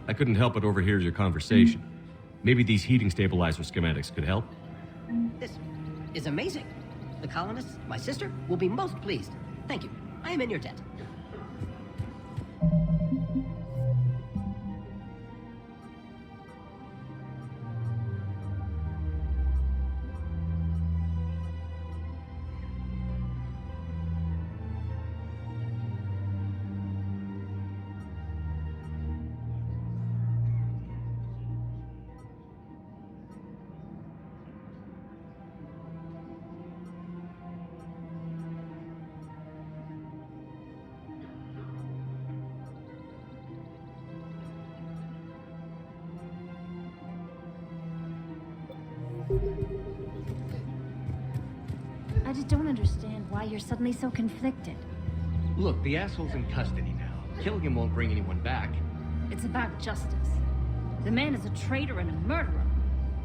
I couldn't help but overhear your conversation. Maybe these heating stabilizer schematics could help? This is amazing. The colonists, my sister, will be most pleased. Thank you. I am in your debt. I just don't understand why you're suddenly so conflicted. Look, the asshole's in custody now. Killing him won't bring anyone back. It's about justice. The man is a traitor and a murderer.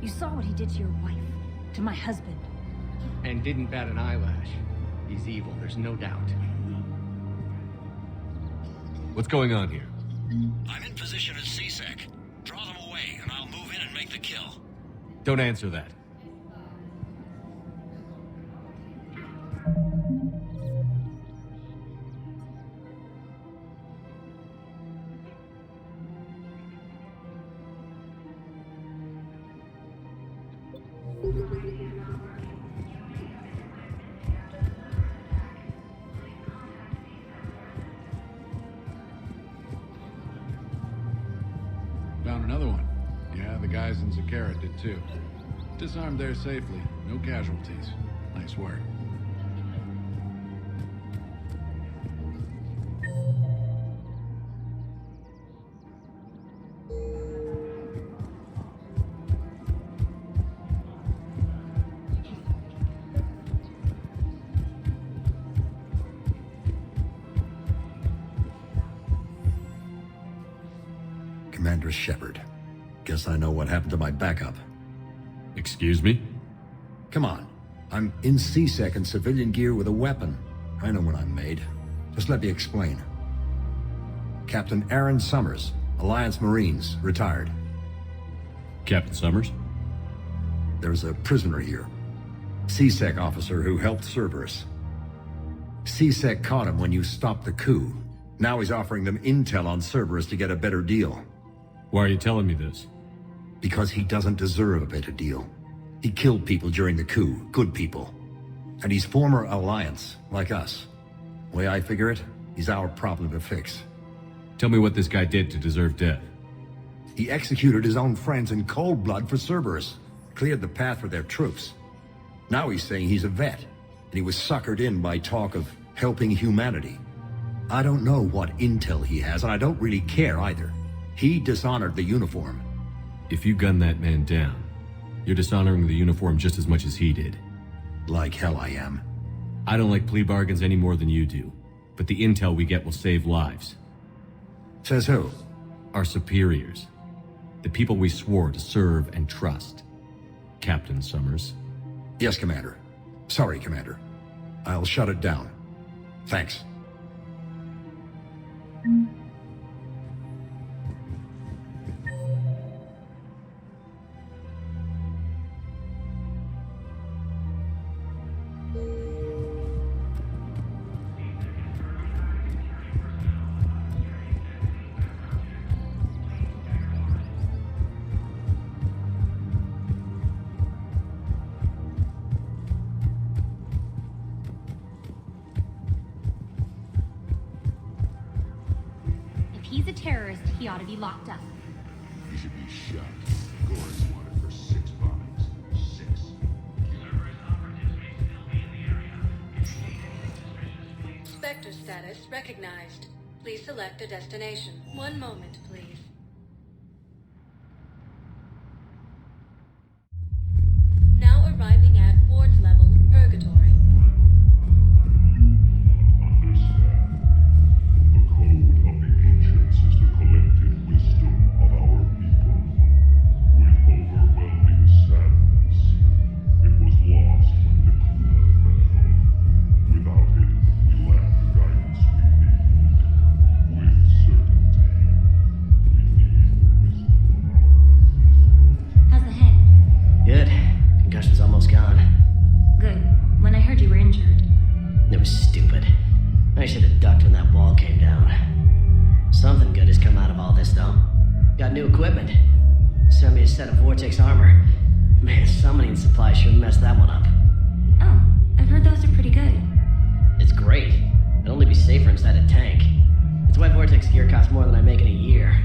You saw what he did to your wife, to my husband. And didn't bat an eyelash. He's evil, there's no doubt. What's going on here? I'm in position at CSEC. Draw them away, and I'll move in and make the kill. Don't answer that. Found another one. Yeah, the guys in Zakara did too. Disarmed there safely. No casualties. Nice work. Commander Shepard. Guess I know what happened to my backup. Excuse me? Come on. I'm in CSEC in civilian gear with a weapon. I know what I'm made. Just let me explain. Captain Aaron Summers, Alliance Marines, retired. Captain Summers? There's a prisoner here. CSEC officer who helped Cerberus. CSEC caught him when you stopped the coup. Now he's offering them intel on Cerberus to get a better deal. Why are you telling me this? Because he doesn't deserve a better deal. He killed people during the coup, good people. And he's former Alliance, like us. Way I figure it, he's our problem to fix. Tell me what this guy did to deserve death. He executed his own friends in cold blood for Cerberus. Cleared the path for their troops. Now he's saying he's a vet, and he was suckered in by talk of helping humanity. I don't know what intel he has, and I don't really care either. He dishonored the uniform. If you gun that man down, you're dishonoring the uniform just as much as he did. Like hell I am. I don't like plea bargains any more than you do, but the intel we get will save lives. Says who? Our superiors. The people we swore to serve and trust. Captain Summers. Yes, Commander. Sorry, Commander. I'll shut it down. Thanks. He's a terrorist. He ought to be locked up. He should be shot. Gore's wanted for 6 bombings. 6. Spectre status recognized. Please select a destination. One moment, please. Now arriving at Ward's level, Purgatory. Understand. The code of the ancients is the collected wisdom of our people. With overwhelming sadness, it was lost when the coup fell. Without it, we lack the guidance we need. With certainty, we all this, though. Got new equipment. Sent me a set of Vortex armor. Man, summoning supplies sure messed that one up. Oh, I've heard those are pretty good. It's great. It'd only be safer inside a tank. That's why Vortex gear costs more than I make in a year.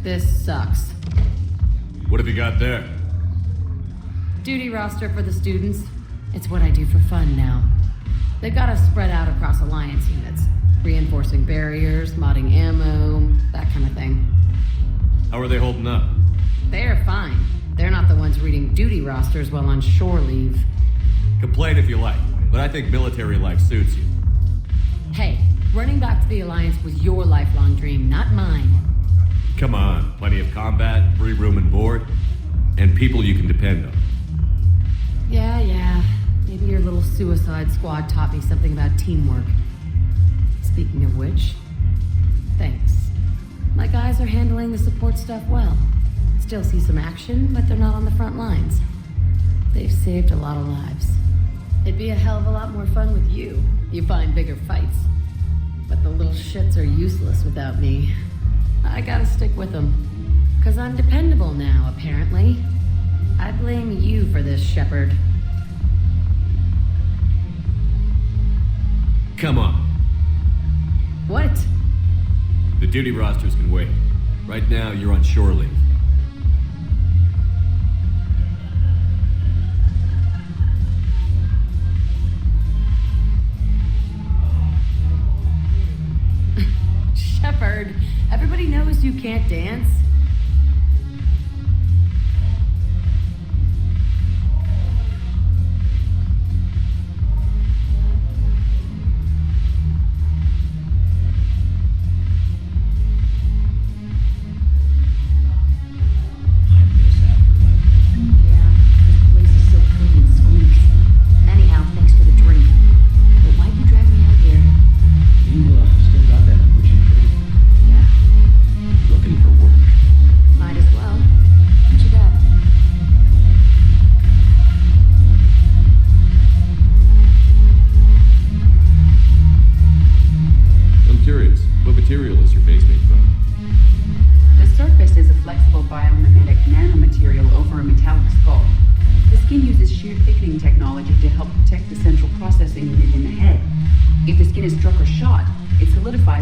This sucks. What have you got there? Duty roster for the students. It's what I do for fun now. They got us spread out across Alliance units. Reinforcing barriers, modding ammo, that kind of thing. How are they holding up? They're fine. They're not the ones reading duty rosters while on shore leave. Complain if you like, but I think military life suits you. Hey, running back to the Alliance was your lifelong dream, not mine. Come on, plenty of combat, free room and board, and people you can depend on. Yeah. Maybe your little suicide squad taught me something about teamwork. Speaking of which, thanks. My guys are handling the support stuff well. Still see some action, but they're not on the front lines. They've saved a lot of lives. It'd be a hell of a lot more fun with you. You find bigger fights. But the little shits are useless without me. I gotta stick with them. 'Cause I'm dependable now, apparently. I blame you for this, Shepard. Come on. What? The duty rosters can wait. Right now, you're on shore leave. Shepard, everybody knows you can't dance.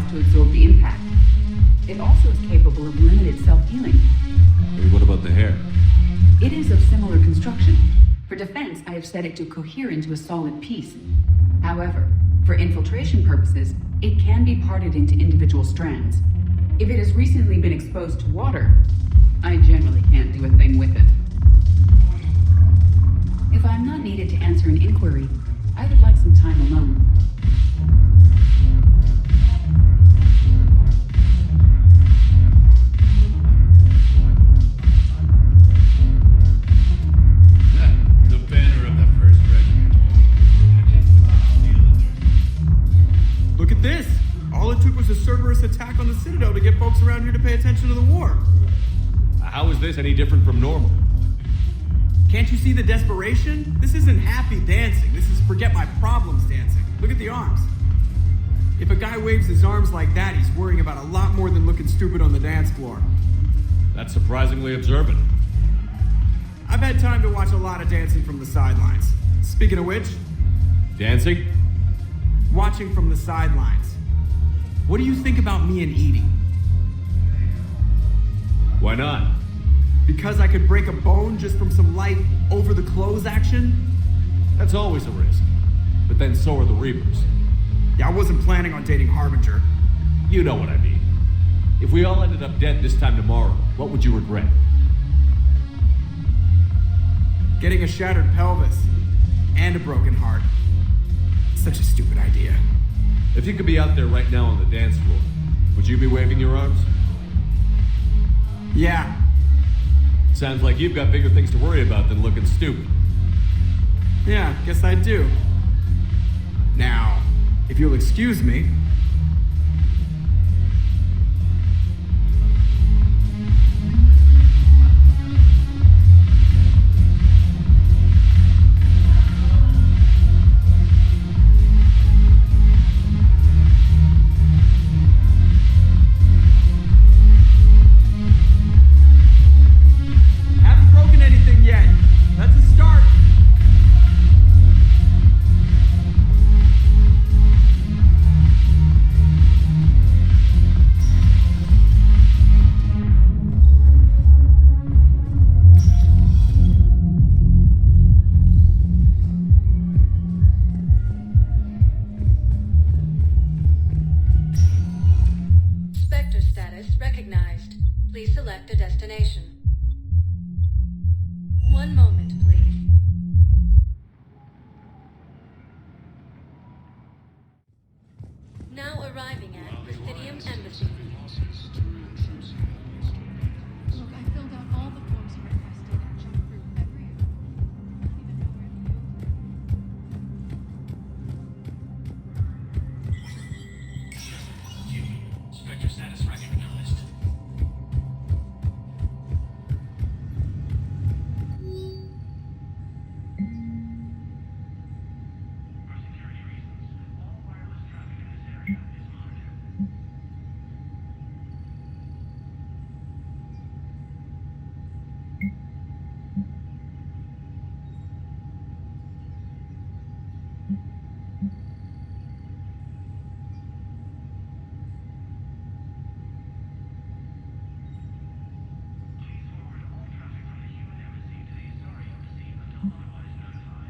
To absorb the impact. It also is capable of limited self-healing. And what about the hair? It is of similar construction. For defense, I have set it to cohere into a solid piece. However, for infiltration purposes, it can be parted into individual strands. If it has recently been exposed to water, I generally can't do a thing with it. If I'm not needed to answer an inquiry, I would like some time alone. This! All it took was a Cerberus attack on the Citadel to get folks around here to pay attention to the war. How is this any different from normal? Can't you see the desperation? This isn't happy dancing. This is forget my problems dancing. Look at the arms. If a guy waves his arms like that, he's worrying about a lot more than looking stupid on the dance floor. That's surprisingly observant. I've had time to watch a lot of dancing from the sidelines. Speaking of which... Dancing? Watching from the sidelines. What do you think about me and eating? Why not? Because I could break a bone just from some light over-the-clothes action? That's always a risk. But then so are the Reapers. Yeah, I wasn't planning on dating Harbinger. You know what I mean. If we all ended up dead this time tomorrow, what would you regret? Getting a shattered pelvis. And a broken heart. Such a stupid idea. If you could be out there right now on the dance floor, would you be waving your arms? Yeah. Sounds like you've got bigger things to worry about than looking stupid. Yeah, guess I do. Now, if you'll excuse me. Haven't broken anything yet. That's a start. Spectre status recognized. Please select a destination. One moment, please. Now arriving at Presidium Embassy. Look, I filled out all the forms you requested and checked through every... even know where to Spectre status recognized. For security reasons, all wireless traffic in this area is monitored. Please forward all traffic from the human embassy to the Asari embassy until otherwise notified.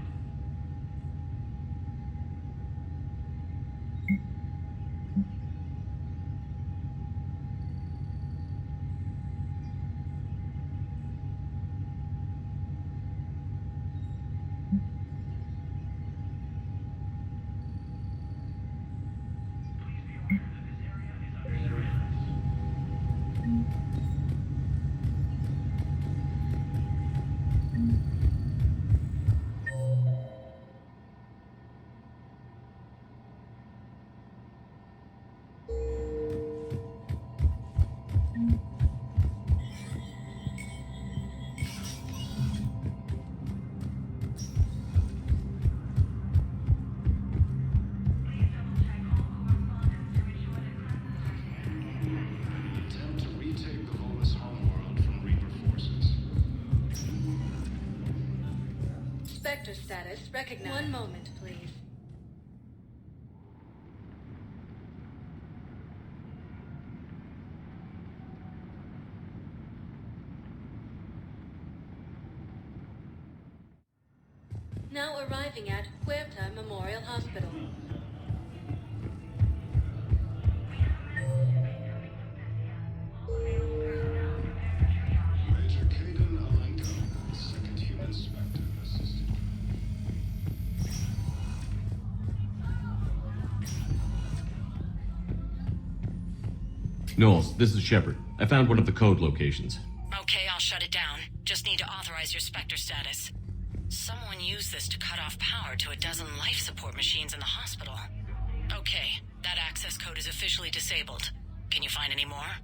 Please be aware that this area is under surveillance. Please double-check all correspondence to ensure that Attempt to retake the Volus homeworld from Reaper forces. Spectre status recognized. One moment, please. Now arriving at Huerta Memorial Hospital. Major Kaden Alenko, second human Spectre, assisted. Knowles, this is Shepard. I found one of the code locations. Okay, I'll shut it down. Just need to authorize your Spectre status. Someone used this to cut off power to a dozen life support machines in the hospital. Okay, that access code is officially disabled. Can you find any more?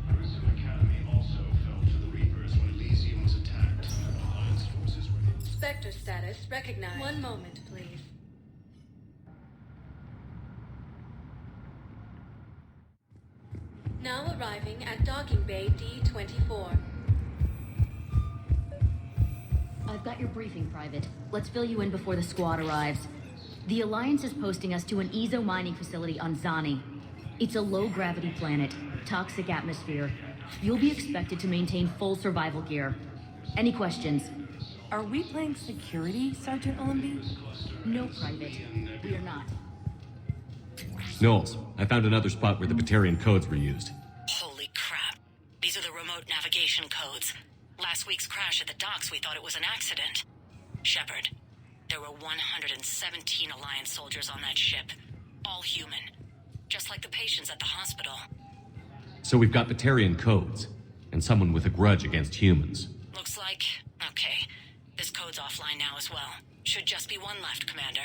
Grissom Academy also fell to the Reapers when Elysium was attacked. Alliance forces were... Spectre status recognized. One moment, please. Now arriving at Docking Bay D-24. I've got your briefing, Private. Let's fill you in before the squad arrives. The Alliance is posting us to an Ezo mining facility on Zani. It's a low-gravity planet, toxic atmosphere. You'll be expected to maintain full survival gear. Any questions? Are we playing security, Sergeant Allenby? No, Private. We are not. Knowles, I found another spot where the Batarian codes were used. Holy crap. These are the remote navigation codes. Last week's crash at the docks, we thought it was an accident. Shepard, there were 117 Alliance soldiers on that ship. All human. Just like the patients at the hospital. So we've got Batarian codes, and someone with a grudge against humans. Looks like... Okay. This code's offline now as well. Should just be one left, Commander.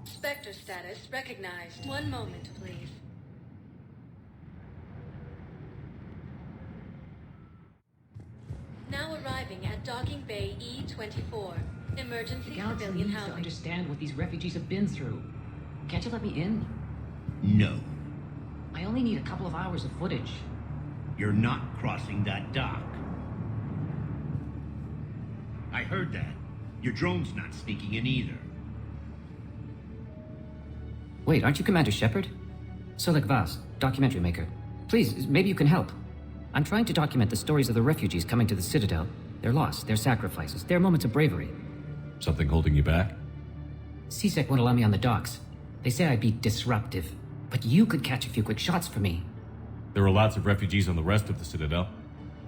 Spectre status recognized. One moment, please. Now arriving at Docking Bay E-24. Emergency The galaxy civilian needs to housing. understand what these refugees have been through. Can't you let me in? No. I only need a couple of hours of footage. You're not crossing that dock. I heard that. Your drone's not sneaking in either. Wait, aren't you Commander Shepard? Solek Vaz, documentary maker. Please, maybe you can help. I'm trying to document the stories of the refugees coming to the Citadel. Their loss, their sacrifices, their moments of bravery. Something holding you back? CSEC won't allow me on the docks. They say I'd be disruptive. But you could catch a few quick shots for me. There are lots of refugees on the rest of the Citadel.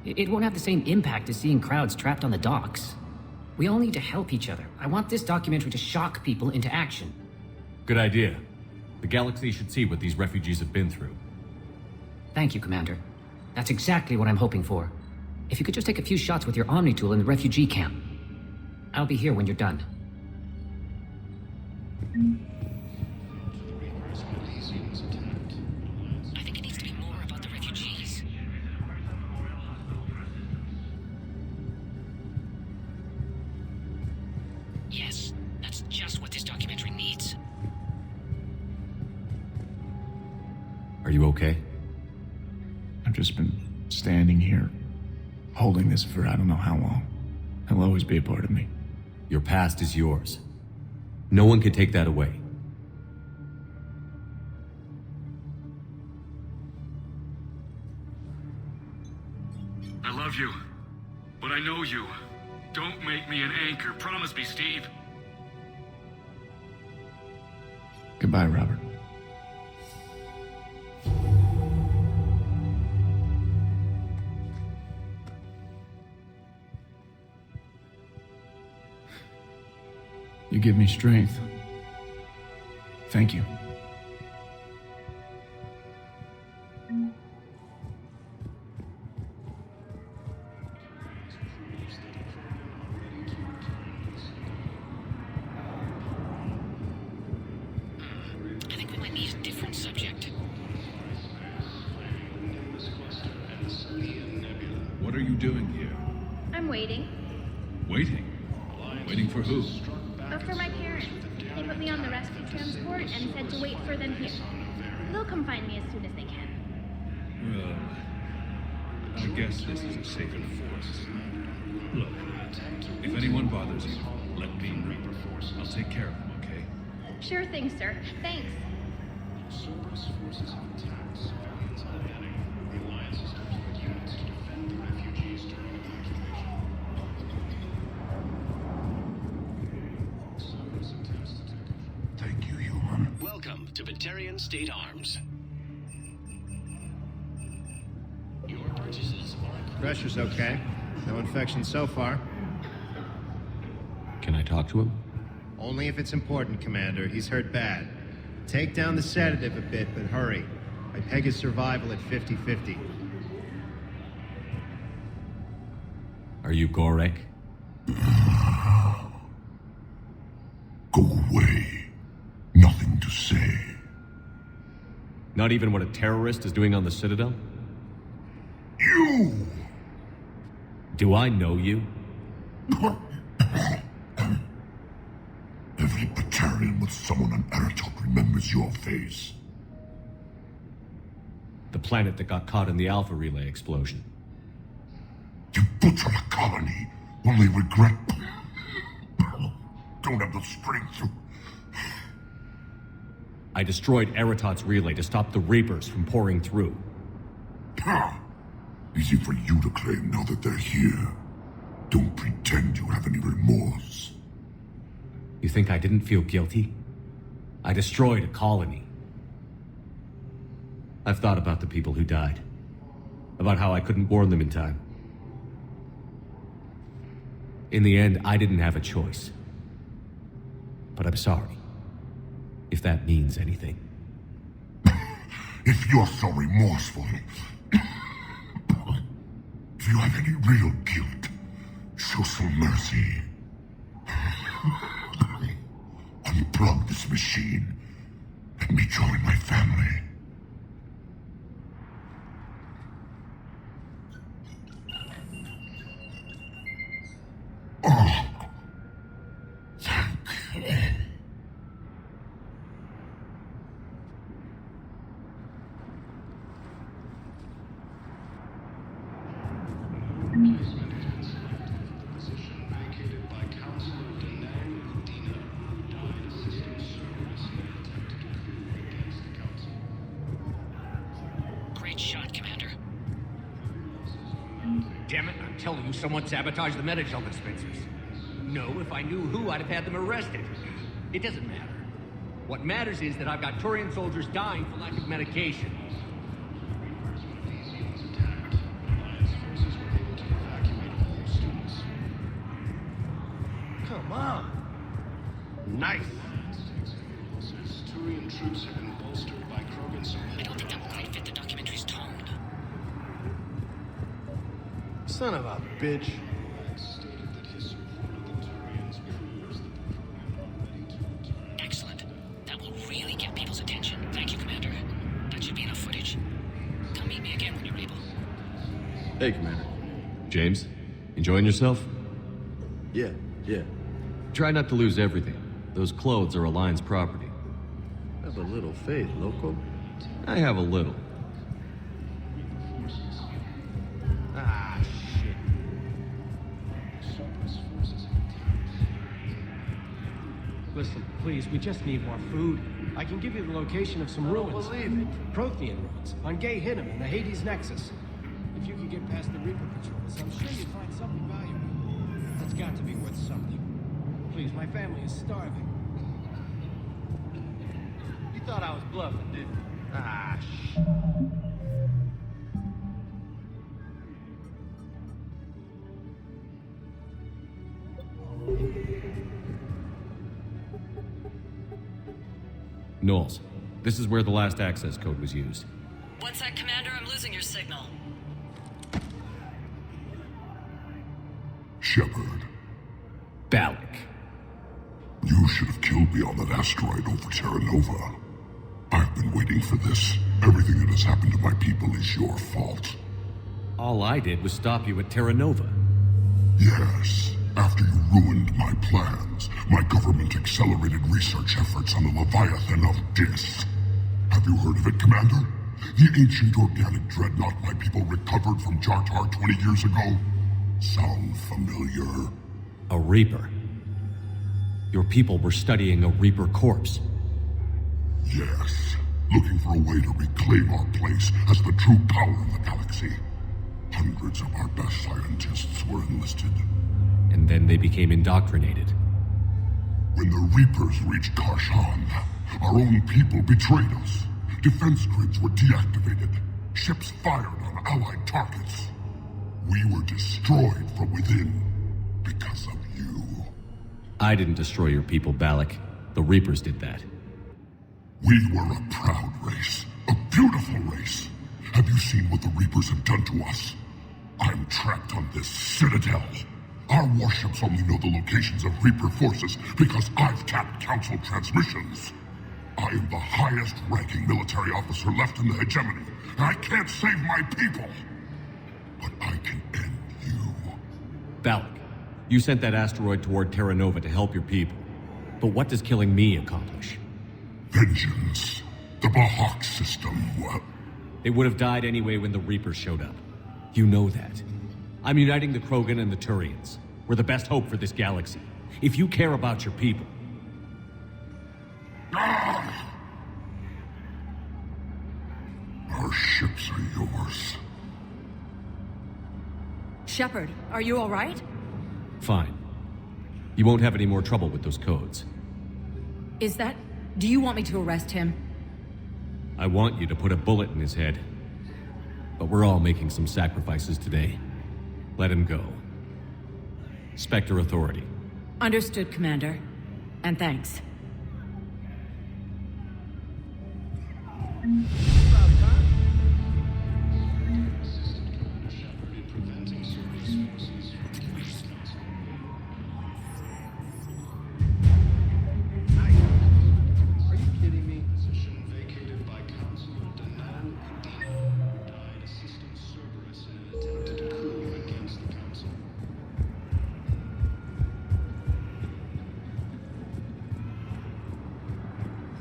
It won't have the same impact as seeing crowds trapped on the docks. We all need to help each other. I want this documentary to shock people into action. Good idea. The galaxy should see what these refugees have been through. Thank you, Commander. That's exactly what I'm hoping for. If you could just take a few shots with your Omni tool in the refugee camp. I'll be here when you're done. I think it needs to be more about the refugees. Yes, that's just what this documentary needs. Are you okay? I've just been standing here, holding this for I don't know how long. It'll always be a part of me. Your past is yours. No one can take that away. I love you, but I know you. Don't make me an anchor. Promise me, Steve. Goodbye, Robert. You give me strength. Thank you. I think we might need a different subject. What are you doing here? I'm waiting. Waiting? Waiting for who? For my parents. They put me on the rescue transport and said to wait for them here. They'll come find me as soon as they can. Well, I guess this is a sacred force. Look, if anyone bothers you, let me know. I'll take care of them, okay? Sure thing, sir. Thanks. Cerberus forces have attacked civilians on Vanning. The Alliance has deployed units to defend the refugees during evacuation. Cerberus attempts to take control. Thank you, human. Welcome to Batarian State Arms. Your purchases are... Pressure's okay. No infection so far. Can I talk to him? Only if it's important, Commander. He's hurt bad. Take down the sedative a bit, but hurry. I peg his survival at 50-50. Are you Gorek? Go away. Nothing to say. Not even what a terrorist is doing on the Citadel? You! Do I know you? Every Batarian with someone on Aratok remembers your face. The planet that got caught in the Alpha Relay explosion. You butchered a colony. Only regret... Don't have the strength to... I destroyed Eritot's relay to stop the Reapers from pouring through. Easy for you to claim now that they're here. Don't pretend you have any remorse. You think I didn't feel guilty? I destroyed a colony. I've thought about the people who died. About how I couldn't warn them in time. In the end, I didn't have a choice. But I'm sorry. If that means anything. If you're so remorseful... if you have any real guilt, show some mercy. Unplug this machine. Let me join my family. Oh. Thank you. Great shot, Commander. Damn it, I'm telling you, someone sabotaged the Metagel dispensers. No, if I knew who, I'd have had them arrested. It doesn't matter. What matters is that I've got Turian soldiers dying for lack of medication. Come on. Nice. Turian troops have been bolstered by Krogan. I don't think that will quite fit the documentary's tone. Son of a bitch. Excellent. That will really get people's attention. Thank you, Commander. That should be enough footage. Come meet me again when you're able. Hey, Commander. James, enjoying yourself? Yeah. Try not to lose everything. Those clothes are Alliance property. Have a little faith, loco. I have a little. Ah, shit. Listen, please, we just need more food. I can give you the location of some ruins. Believe it. Prothean ruins on Gay Hinnom in the Hades Nexus. If you could get past the Reaper patrols, I'm sure you'd find something valuable. That's got to be worth something. Please, my family is starving. You thought I was bluffing, didn't you? Ah, shit. Knowles, this is where the last access code was used. One sec, Commander, I'm losing your signal. Shepard. Balak. You should have killed me on that asteroid over Terra Nova. I've been waiting for this. Everything that has happened to my people is your fault. All I did was stop you at Terra Nova. Yes. After you ruined my plans, my government accelerated research efforts on the Leviathan of Dis. Have you heard of it, Commander? The ancient organic dreadnought my people recovered from Jartar 20 years ago? Sound familiar? A Reaper. Your people were studying a Reaper corpse. Yes. Looking for a way to reclaim our place as the true power in the galaxy. Hundreds of our best scientists were enlisted. And then they became indoctrinated. When the Reapers reached Karshan, our own people betrayed us. Defense grids were deactivated. Ships fired on Allied targets. We were destroyed from within because of you. I didn't destroy your people, Balak. The Reapers did that. We were a proud race. A beautiful race. Have you seen what the Reapers have done to us? I'm trapped on this citadel. Our warships only know the locations of Reaper forces because I've tapped Council transmissions. I am the highest-ranking military officer left in the hegemony, and I can't save my people. But I can end you. Balak, you sent that asteroid toward Terra Nova to help your people. But what does killing me accomplish? Vengeance. The Bahak system. They would have died anyway when the Reapers showed up. You know that. I'm uniting the Krogan and the Turians. We're the best hope for this galaxy. If you care about your people... Our ships are yours. Shepard, are you all right? Fine. You won't have any more trouble with those codes. Is that... Do you want me to arrest him? I want you to put a bullet in his head. But we're all making some sacrifices today. Let him go. Spectre Authority. Understood, Commander. And thanks. Are you kidding me? Position vacated by Counselor Danan Udina, who died assisting Cerberus in an attempted coup against the Council.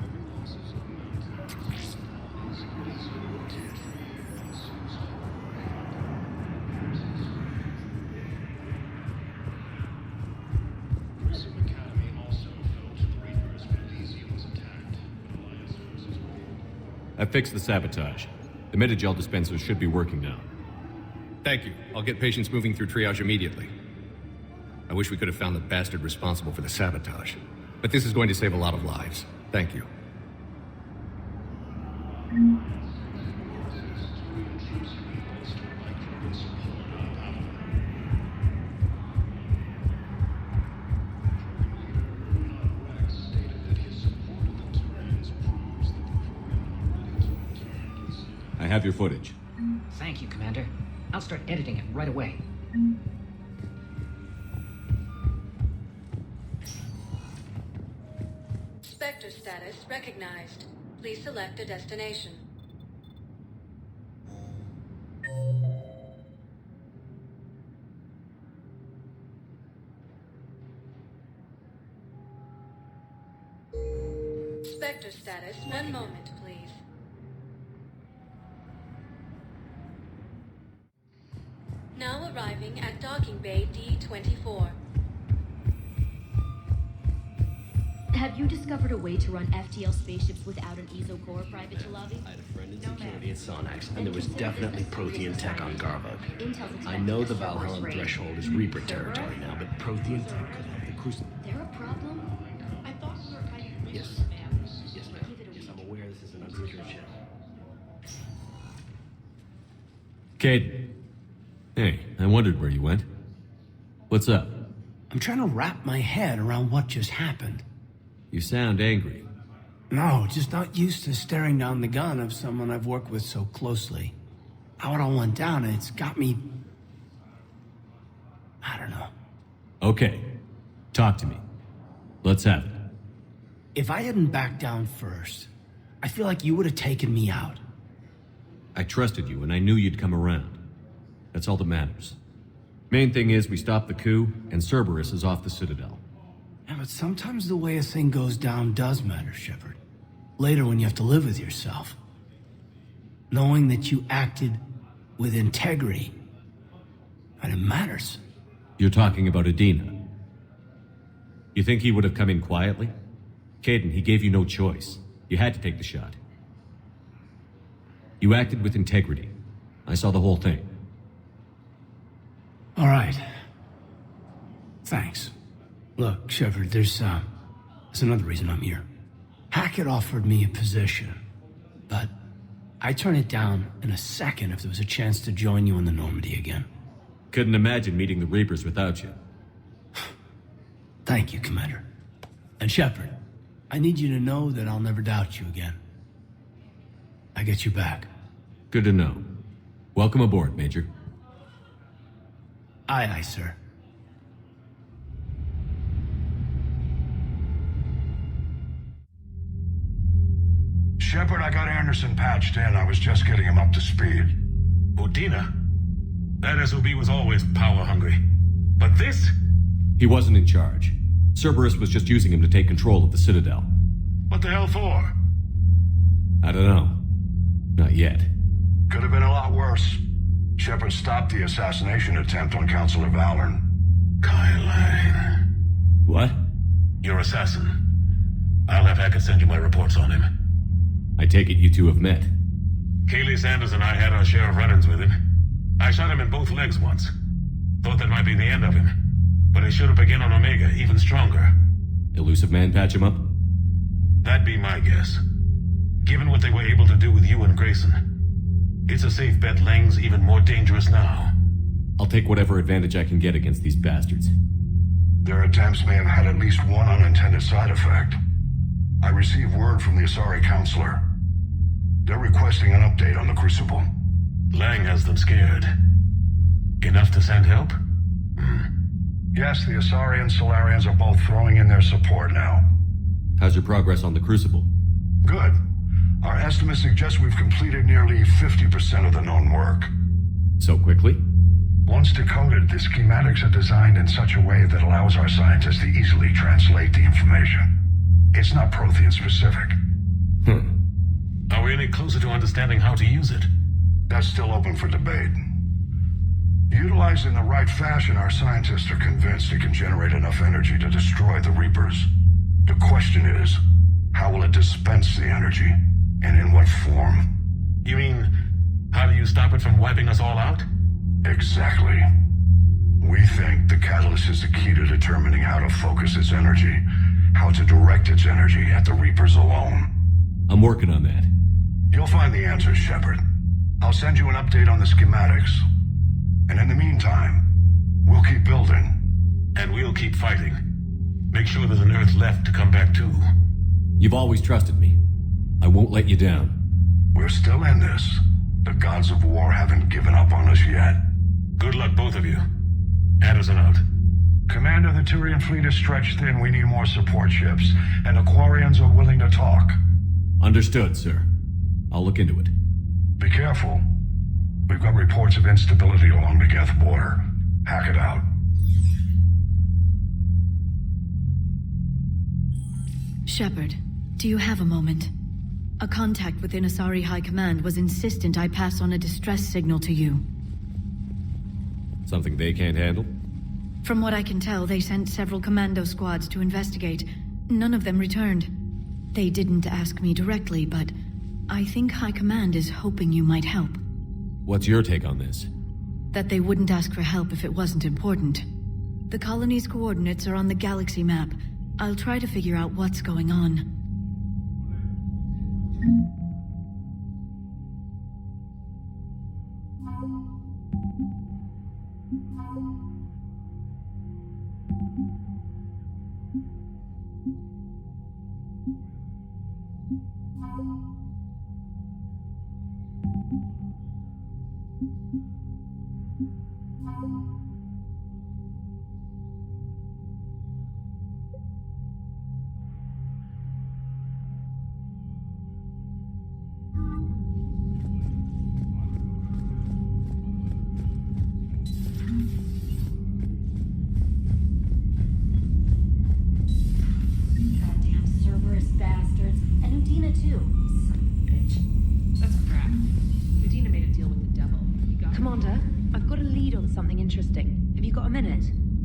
Heavy losses are mounted. His Ezio Tier 3 and Susan. Grissom Academy also fell to the Reapers when Elysium was attacked. Alliance forces were I fixed the sabotage. The Metagel dispensers should be working now. Thank you. I'll get patients moving through triage immediately. I wish we could have found the bastard responsible for the sabotage. But this is going to save a lot of lives. Thank you. I have your footage. Thank you, Commander. I'll start editing it right away. Spectre status recognized. Please select a destination. Spectre status, one moment, please. Now arriving at docking bay D-24. Have you discovered a way to run FTL spaceships without an ESO core, Private Jalabi? I had a friend in security at Sonax, and there was definitely Prothean tech on Garvok. I know the Valhallan threshold is Reaper territory now, but Prothean tech could help the Crucible. There a problem? I thought we were kind of Yes. Yes, ma'am. Yes, I'm aware this is an unsecured channel. Caden. Hey, I wondered where you went. What's up? I'm trying to wrap my head around what just happened. You sound angry. No, just not used to staring down the gun of someone I've worked with so closely. How it all went down, it's got me... I don't know. Okay. Talk to me. Let's have it. If I hadn't backed down first, I feel like you would have taken me out. I trusted you, and I knew you'd come around. That's all that matters. Main thing is we stopped the coup, and Cerberus is off the Citadel. Yeah, but sometimes the way a thing goes down does matter, Shepard. Later when you have to live with yourself. Knowing that you acted with integrity, and it matters. You're talking about Adina. You think he would have come in quietly? Caden, he gave you no choice. You had to take the shot. You acted with integrity. I saw the whole thing. All right. Thanks. Look, Shepard, there's another reason I'm here. Hackett offered me a position, but I'd turn it down in a second if there was a chance to join you in the Normandy again. Couldn't imagine meeting the Reapers without you. Thank you, Commander. And Shepard, I need you to know that I'll never doubt you again. I get you back. Good to know. Welcome aboard, Major. Aye, aye, sir. Shepard, I got Anderson patched in. I was just getting him up to speed. Udina? That SOB was always power-hungry. But this? He wasn't in charge. Cerberus was just using him to take control of the Citadel. What the hell for? I don't know. Not yet. Could have been a lot worse. Shepard stopped the assassination attempt on Counselor Valorn. Kai Lang. What? Your assassin. I'll have Hackett send you my reports on him. I take it you two have met. Kaylee Sanders and I had our share of run-ins with him. I shot him in both legs once. Thought that might be the end of him. But he showed up again on Omega, even stronger. Elusive Man patch him up? That'd be my guess. Given what they were able to do with you and Grayson, it's a safe bet Lang's even more dangerous now. I'll take whatever advantage I can get against these bastards. Their attempts may have had at least one unintended side effect. I received word from the Asari Counselor. They're requesting an update on the Crucible. Lang has them scared. Enough to send help? Yes, the Asari and Solarians are both throwing in their support now. How's your progress on the Crucible? Good. Our estimates suggest we've completed nearly 50% of the known work. So quickly? Once decoded, the schematics are designed in such a way that allows our scientists to easily translate the information. It's not Prothean specific. Are we any closer to understanding how to use it? That's still open for debate. Utilized in the right fashion, our scientists are convinced it can generate enough energy to destroy the Reapers. The question is, how will it dispense the energy, and in what form? You mean, how do you stop it from wiping us all out? Exactly. We think the catalyst is the key to determining how to focus its energy, how to direct its energy at the Reapers alone. I'm working on that. You'll find the answers, Shepard. I'll send you an update on the schematics. And in the meantime, we'll keep building. And we'll keep fighting. Make sure there's an Earth left to come back to. You've always trusted me. I won't let you down. We're still in this. The gods of war haven't given up on us yet. Good luck, both of you. Anderson out. Commander, the Turian fleet is stretched thin. We need more support ships. And the Quarians are willing to talk. Understood, sir. I'll look into it. Be careful. We've got reports of instability along the Geth border. Hackett out. Shepard, do you have a moment? A contact within Asari High Command was insistent I pass on a distress signal to you. Something they can't handle? From what I can tell, they sent several commando squads to investigate. None of them returned. They didn't ask me directly, but I think High Command is hoping you might help. What's your take on this? That they wouldn't ask for help if it wasn't important. The colony's coordinates are on the galaxy map. I'll try to figure out what's going on.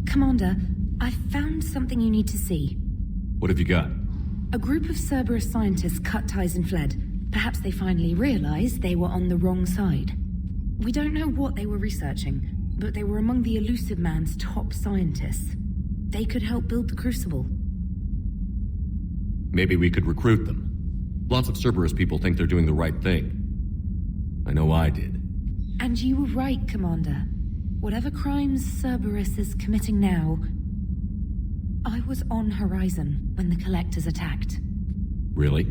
Commander, I found something you need to see. What have you got? A group of Cerberus scientists cut ties and fled. Perhaps they finally realized they were on the wrong side. We don't know what they were researching, but they were among the Elusive Man's top scientists. They could help build the Crucible. Maybe we could recruit them. Lots of Cerberus people think they're doing the right thing. I know I did. And you were right, Commander. Whatever crimes Cerberus is committing now, I was on Horizon when the Collectors attacked. Really?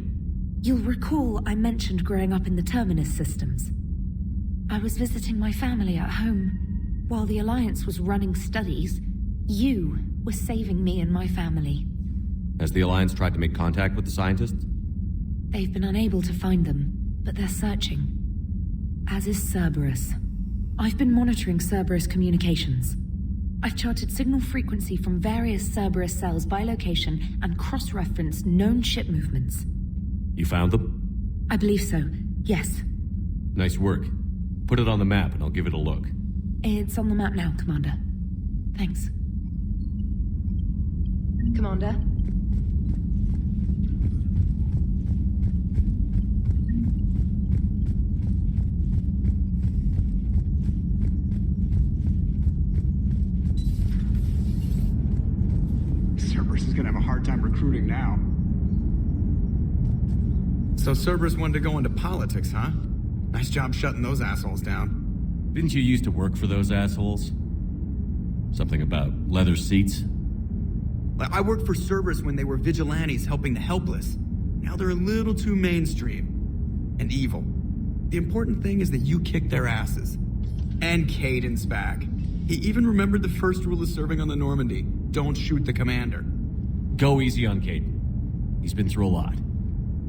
You'll recall I mentioned growing up in the Terminus systems. I was visiting my family at home. While the Alliance was running studies, you were saving me and my family. Has the Alliance tried to make contact with the scientists? They've been unable to find them, but they're searching. As is Cerberus. I've been monitoring Cerberus communications. I've charted signal frequency from various Cerberus cells by location and cross-referenced known ship movements. You found them? I believe so, yes. Nice work. Put it on the map and I'll give it a look. It's on the map now, Commander. Thanks. Commander? Cerberus is gonna have a hard time recruiting now. So Cerberus wanted to go into politics, huh? Nice job shutting those assholes down. Didn't you used to work for those assholes? Something about leather seats? I worked for Cerberus when they were vigilantes helping the helpless. Now they're a little too mainstream. And evil. The important thing is that you kicked their asses. And Caden's back. He even remembered the first rule of serving on the Normandy. Don't shoot the commander. Go easy on Caden. He's been through a lot.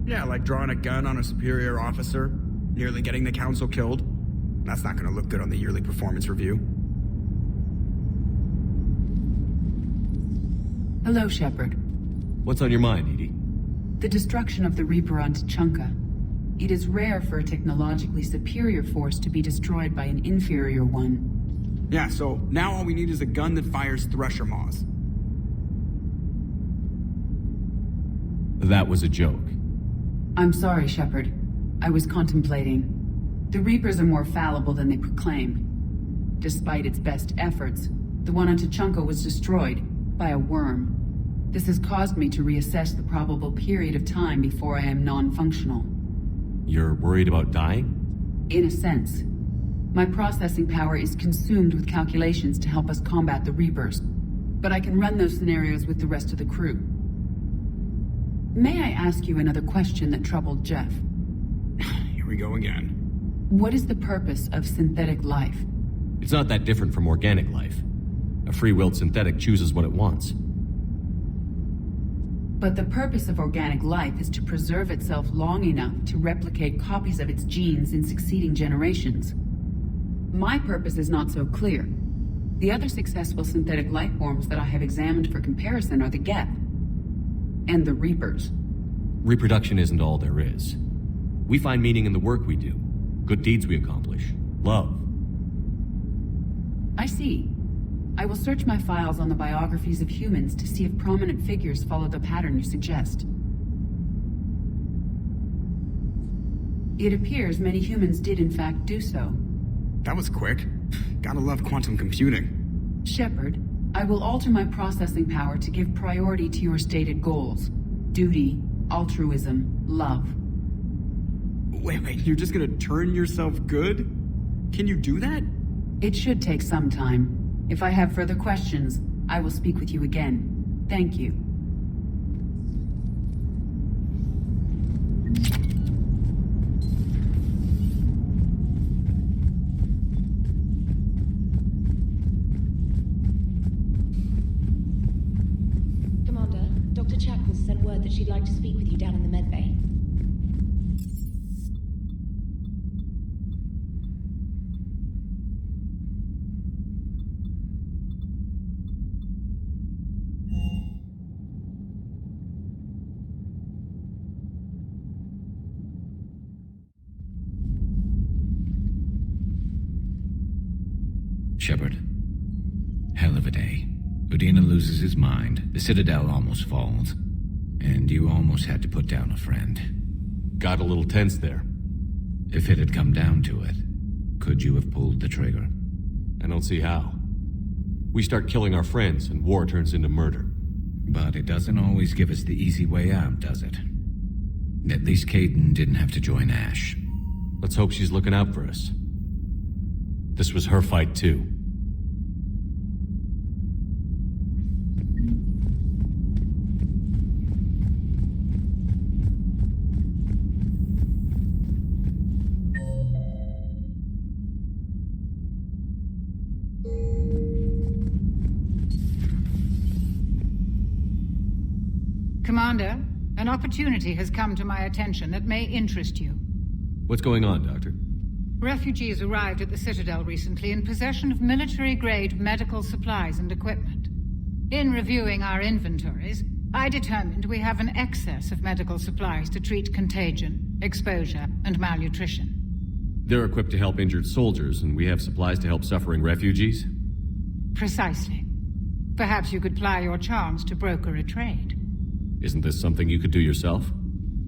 Yeah, like drawing a gun on a superior officer, nearly getting the council killed. That's not gonna look good on the yearly performance review. Hello, Shepard. What's on your mind, Edie? The destruction of the Reaper on Tuchanka. It is rare for a technologically superior force to be destroyed by an inferior one. Yeah, so now all we need is a gun that fires Thresher Maws. That was a joke. I'm sorry, Shepard. I was contemplating. The Reapers are more fallible than they proclaim. Despite its best efforts, the one on Tuchanka was destroyed by a worm. This has caused me to reassess the probable period of time before I am non-functional. You're worried about dying? In a sense. My processing power is consumed with calculations to help us combat the Reapers, but I can run those scenarios with the rest of the crew. May I ask you another question that troubled Jeff? Here we go again. What is the purpose of synthetic life? It's not that different from organic life. A free-willed synthetic chooses what it wants. But the purpose of organic life is to preserve itself long enough to replicate copies of its genes in succeeding generations. My purpose is not so clear. The other successful synthetic life forms that I have examined for comparison are the Geth and the Reapers. Reproduction isn't all there is. We find meaning in the work we do, good deeds we accomplish, love. I see. I will search my files on the biographies of humans to see if prominent figures follow the pattern you suggest. It appears many humans did in fact do so. That was quick. Gotta love quantum computing. Shepard, I will alter my processing power to give priority to your stated goals. Duty, altruism, love. Wait, you're just gonna turn yourself good? Can you do that? It should take some time. If I have further questions, I will speak with you again. Thank you. Commander, Dr. Chapels sent word that she'd like to speak with you down in the medbay. Shepard. Hell of a day. Udina loses his mind, the Citadel almost falls, and you almost had to put down a friend. Got a little tense there. If it had come down to it, could you have pulled the trigger? I don't see how. We start killing our friends, and war turns into murder. But it doesn't always give us the easy way out, does it? At least Caden didn't have to join Ash. Let's hope she's looking out for us. This was her fight, too. Commander, an opportunity has come to my attention that may interest you. What's going on, Doctor? Refugees arrived at the Citadel recently in possession of military-grade medical supplies and equipment. In reviewing our inventories, I determined we have an excess of medical supplies to treat contagion, exposure, and malnutrition. They're equipped to help injured soldiers, and we have supplies to help suffering refugees? Precisely. Perhaps you could ply your charms to broker a trade. Isn't this something you could do yourself?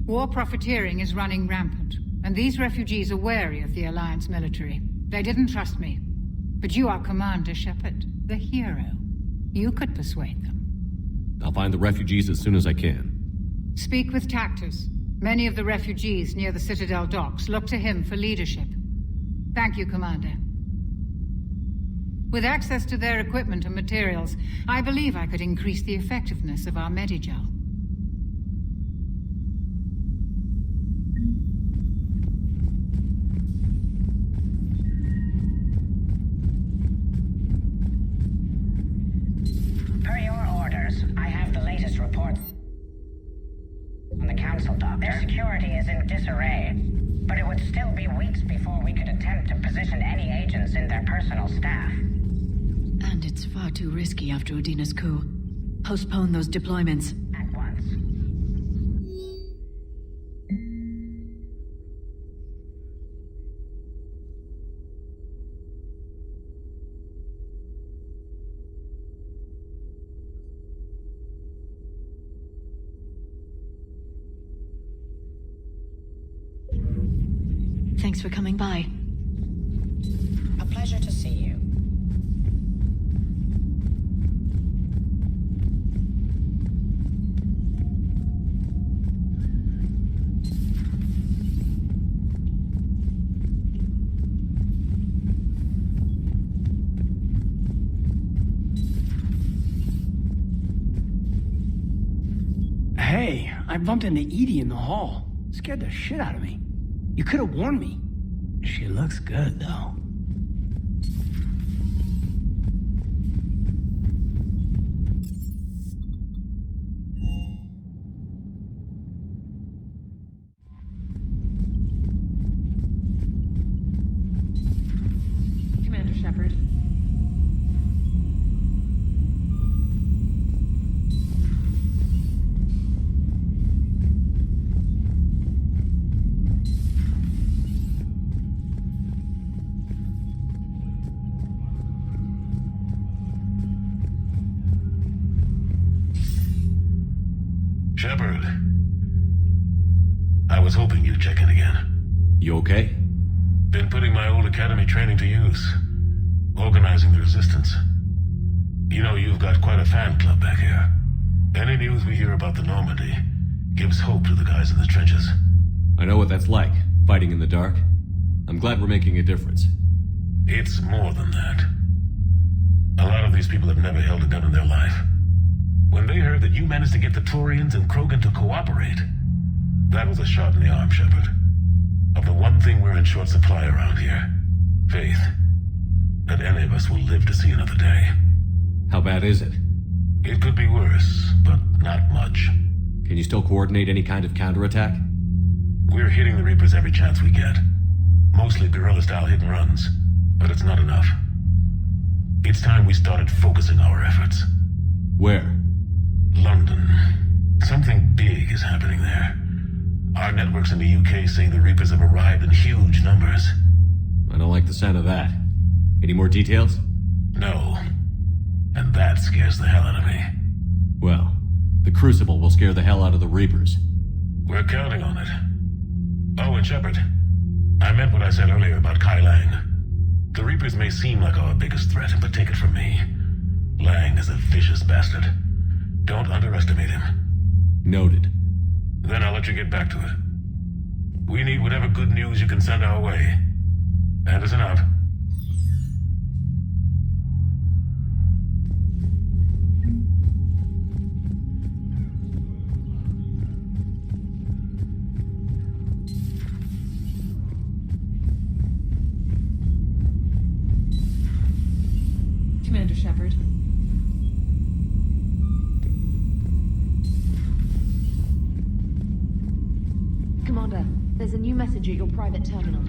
War profiteering is running rampant, and these refugees are wary of the Alliance military. They didn't trust me. But you are Commander Shepard, the hero. You could persuade them. I'll find the refugees as soon as I can. Speak with Tactus. Many of the refugees near the Citadel docks look to him for leadership. Thank you, Commander. With access to their equipment and materials, I believe I could increase the effectiveness of our Medigel. Per your orders, I have the latest report on the Council dock. Their security is in disarray, but it would still be weeks before we could attempt to position any agents in their personal staff. And it's far too risky after Udina's coup. Postpone those deployments. At once. Thanks for coming by. A pleasure to see you. Hey, I bumped into Edie in the hall. Scared the shit out of me. You could have warned me. She looks good, though. Commander Shepard. Shepard. I was hoping you'd check in again. You okay? Been putting my old academy training to use. Organizing the resistance. You know, you've got quite a fan club back here. Any news we hear about the Normandy gives hope to the guys in the trenches. I know what that's like, fighting in the dark. I'm glad we're making a difference. It's more than that. A lot of these people have never held a gun in their life. When they heard that you managed to get the Turians and Krogan to cooperate, that was a shot in the arm, Shepard. Of the one thing we're in short supply around here, faith. That any of us will live to see another day. How bad is it? It could be worse, but not much. Can you still coordinate any kind of counterattack? We're hitting the Reapers every chance we get. Mostly guerrilla-style hit and runs, but it's not enough. It's time we started focusing our efforts. Where? London. Something big is happening there. Our networks in the UK say the Reapers have arrived in huge numbers. I don't like the sound of that. Any more details? No. And that scares the hell out of me. Well, the Crucible will scare the hell out of the Reapers. We're counting on it. Oh, and Shepard, I meant what I said earlier about Kai Lang. The Reapers may seem like our biggest threat, but take it from me. Lang is a vicious bastard. Don't underestimate him. Noted. Then I'll let you get back to it. We need whatever good news you can send our way. Anderson out. Commander Shepard. Commander, there's a new message at your private terminal.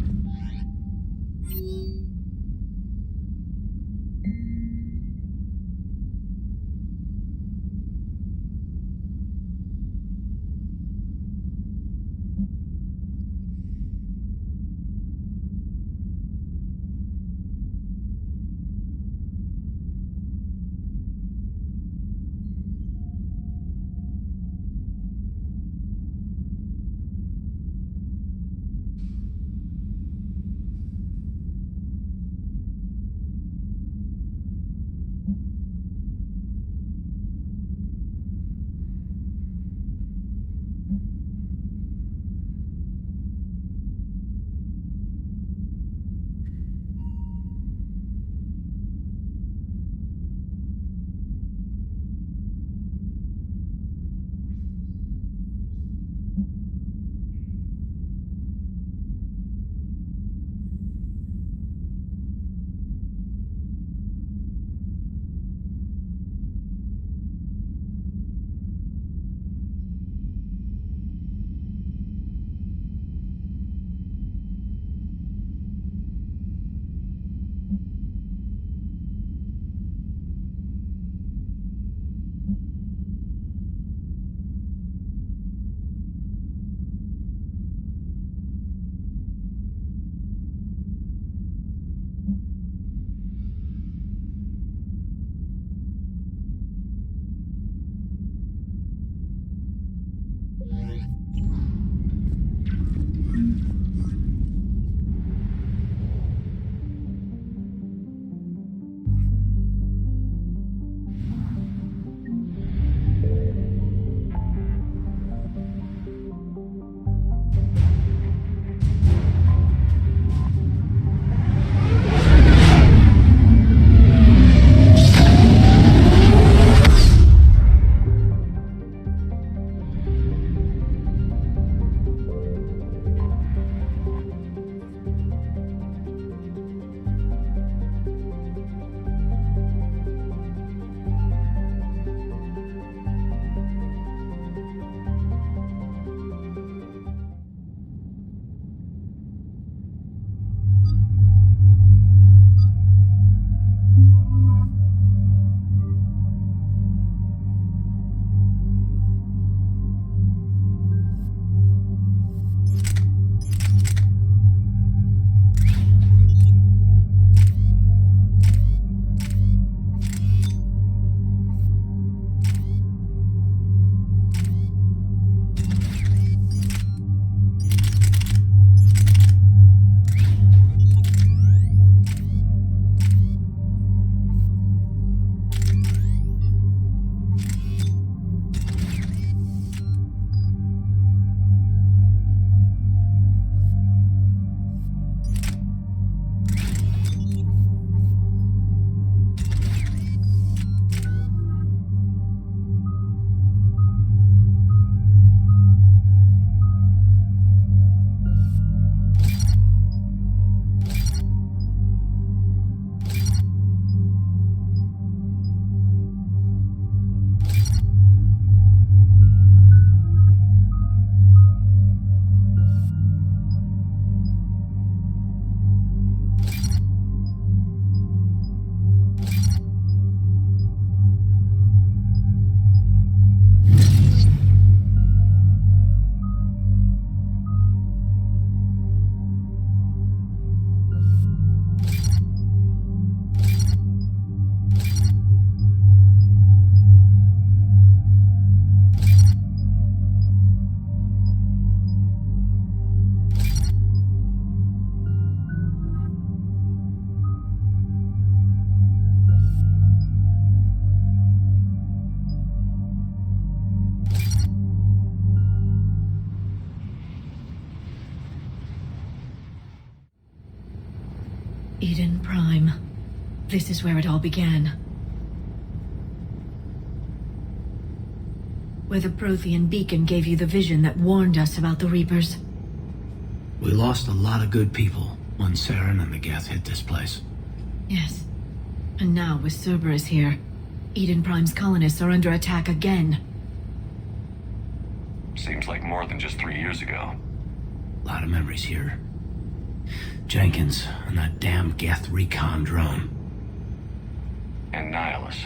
This is where it all began. Where the Prothean beacon gave you the vision that warned us about the Reapers. We lost a lot of good people when Saren and the Geth hit this place. Yes. And now, with Cerberus here, Eden Prime's colonists are under attack again. Seems like more than just 3 years ago. A lot of memories here. Jenkins and that damn Geth recon drone. And Nihilus.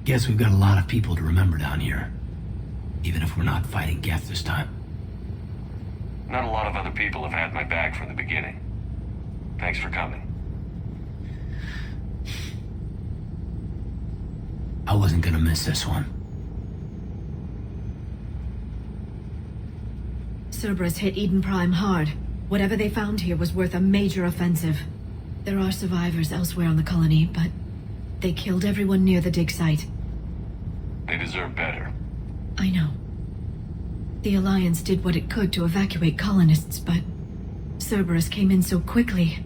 Guess we've got a lot of people to remember down here. Even if we're not fighting Geth this time. Not a lot of other people have had my back from the beginning. Thanks for coming. I wasn't gonna miss this one. Cerberus hit Eden Prime hard. Whatever they found here was worth a major offensive. There are survivors elsewhere on the colony, but they killed everyone near the dig site. They deserve better. I know. The Alliance did what it could to evacuate colonists, but Cerberus came in so quickly.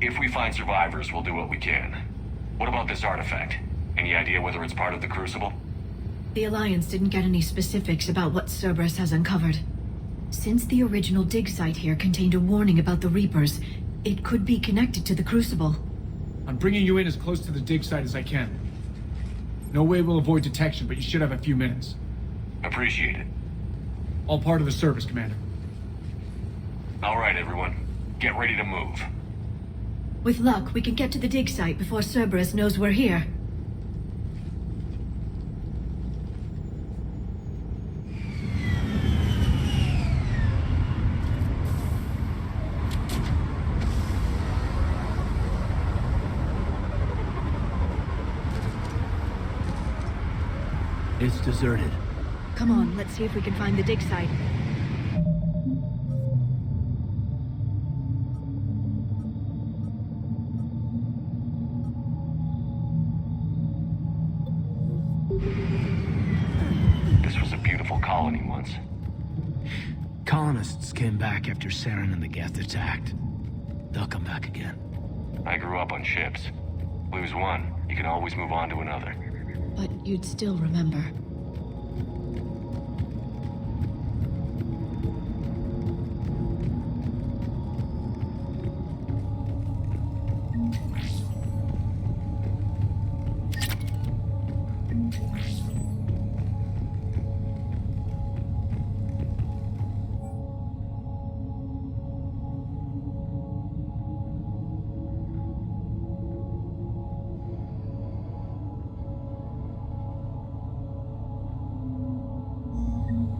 If we find survivors, we'll do what we can. What about this artifact? Any idea whether it's part of the Crucible? The Alliance didn't get any specifics about what Cerberus has uncovered. Since the original dig site here contained a warning about the Reapers, it could be connected to the Crucible. I'm bringing you in as close to the dig site as I can. No way we'll avoid detection, but you should have a few minutes. Appreciate it. All part of the service, Commander. All right, everyone. Get ready to move. With luck, we can get to the dig site before Cerberus knows we're here. It's deserted. Come on, let's see if we can find the dig site. This was a beautiful colony once. Colonists came back after Saren and the Geth attacked. They'll come back again. I grew up on ships. Lose one, you can always move on to another. But you'd still remember.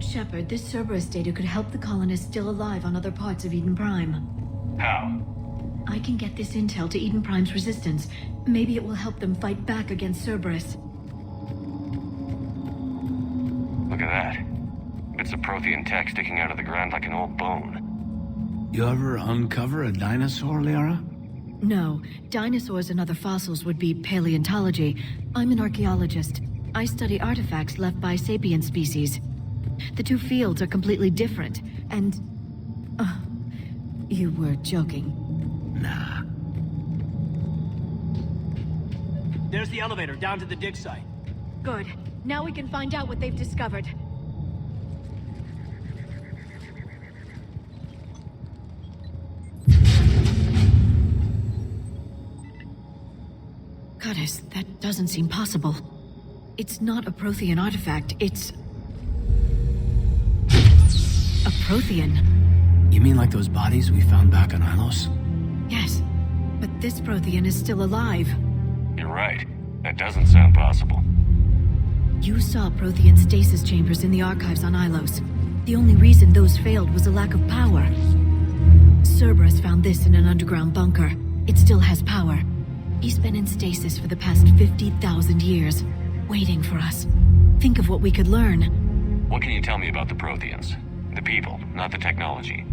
Shepard, this Cerberus data could help the colonists still alive on other parts of Eden Prime. How? I can get this intel to Eden Prime's resistance. Maybe it will help them fight back against Cerberus. Look at that. Bits of Prothean tech sticking out of the ground like an old bone. You ever uncover a dinosaur, Liara? No. Dinosaurs and other fossils would be paleontology. I'm an archaeologist. I study artifacts left by sapient species. The two fields are completely different, and... you were joking. Nah. There's the elevator down to the dig site. Good. Now we can find out what they've discovered. Goddess, that doesn't seem possible. It's not a Prothean artifact, it's... a Prothean. You mean like those bodies we found back on Ilos? Yes, but this Prothean is still alive. You're right. That doesn't sound possible. You saw Prothean stasis chambers in the archives on Ilos. The only reason those failed was a lack of power. Cerberus found this in an underground bunker. It still has power. He's been in stasis for the past 50,000 years, waiting for us. Think of what we could learn. What can you tell me about the Protheans? The people, not the technology.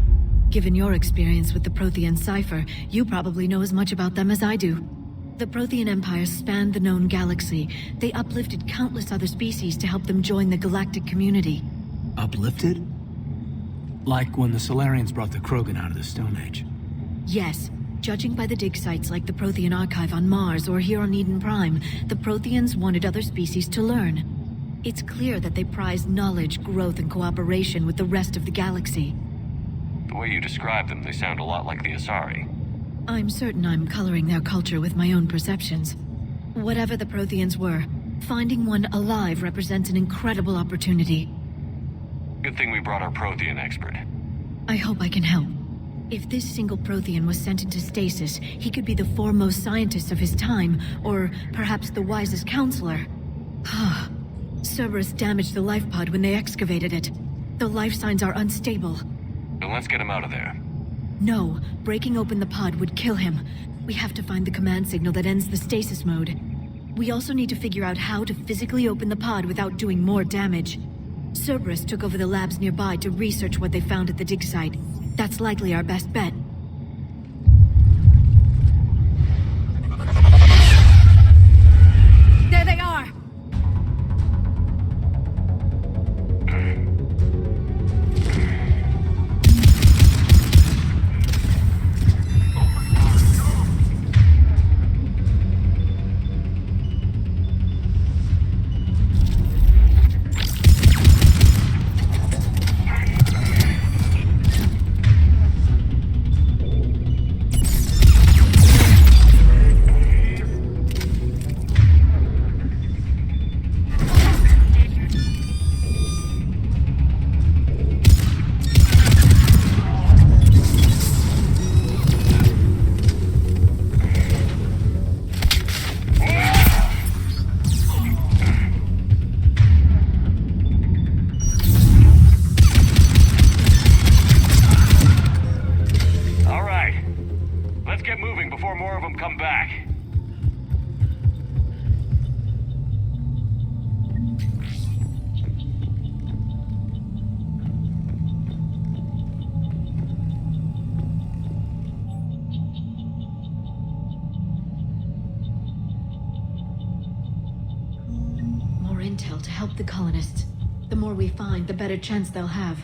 Given your experience with the Prothean cipher, you probably know as much about them as I do. The Prothean Empire spanned the known galaxy. They uplifted countless other species to help them join the galactic community. Uplifted? Like when the Solarians brought the Krogan out of the Stone Age. Yes, Judging by the dig sites like the Prothean Archive on Mars or here on Eden Prime, the Protheans wanted other species to learn. It's clear that they prize knowledge, growth, and cooperation with the rest of the galaxy. The way you describe them, they sound a lot like the Asari. I'm certain I'm coloring their culture with my own perceptions. Whatever the Protheans were, finding one alive represents an incredible opportunity. Good thing we brought our Prothean expert. I hope I can help. If this single Prothean was sent into stasis, he could be the foremost scientist of his time, or perhaps the wisest counselor. Cerberus damaged the life pod when they excavated it. The life signs are unstable. Then let's get him out of there. No, breaking open the pod would kill him. We have to find the command signal that ends the stasis mode. We also need to figure out how to physically open the pod without doing more damage. Cerberus took over the labs nearby to research what they found at the dig site. That's likely our best bet. There they are! Intel to help the colonists. The more we find, the better chance they'll have.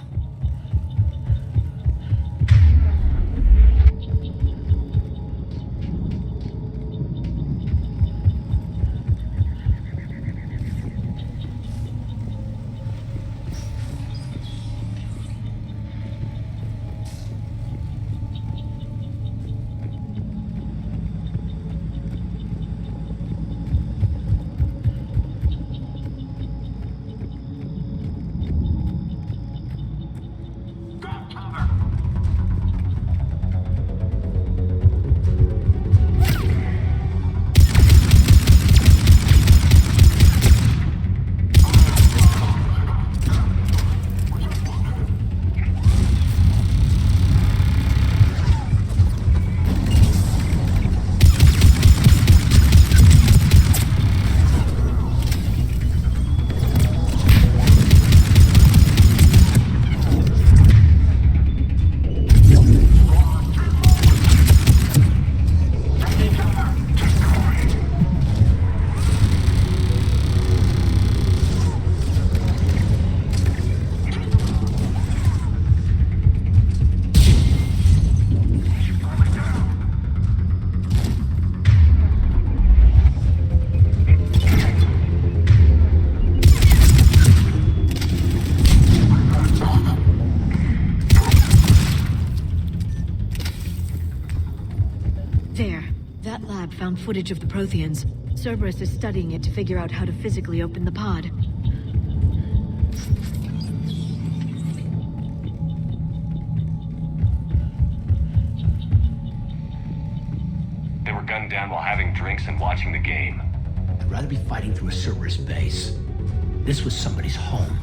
Found footage of the Protheans. Cerberus is studying it to figure out how to physically open the pod. They were gunned down while having drinks and watching the game. I'd rather be fighting through a Cerberus base. This was somebody's home.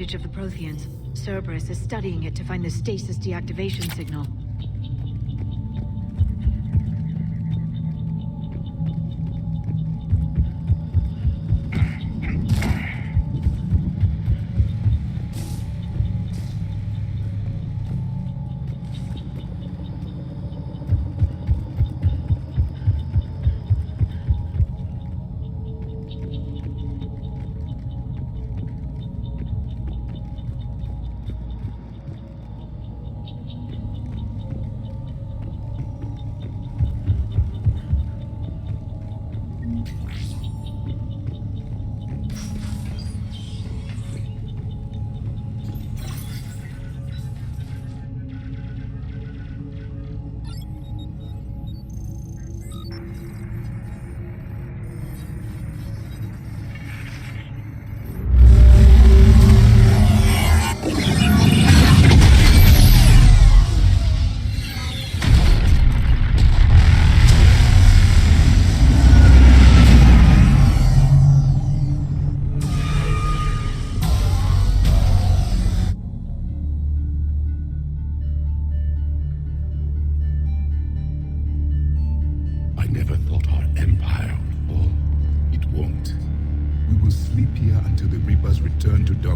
footage of the Protheans. Cerberus is studying it to find the stasis deactivation signal.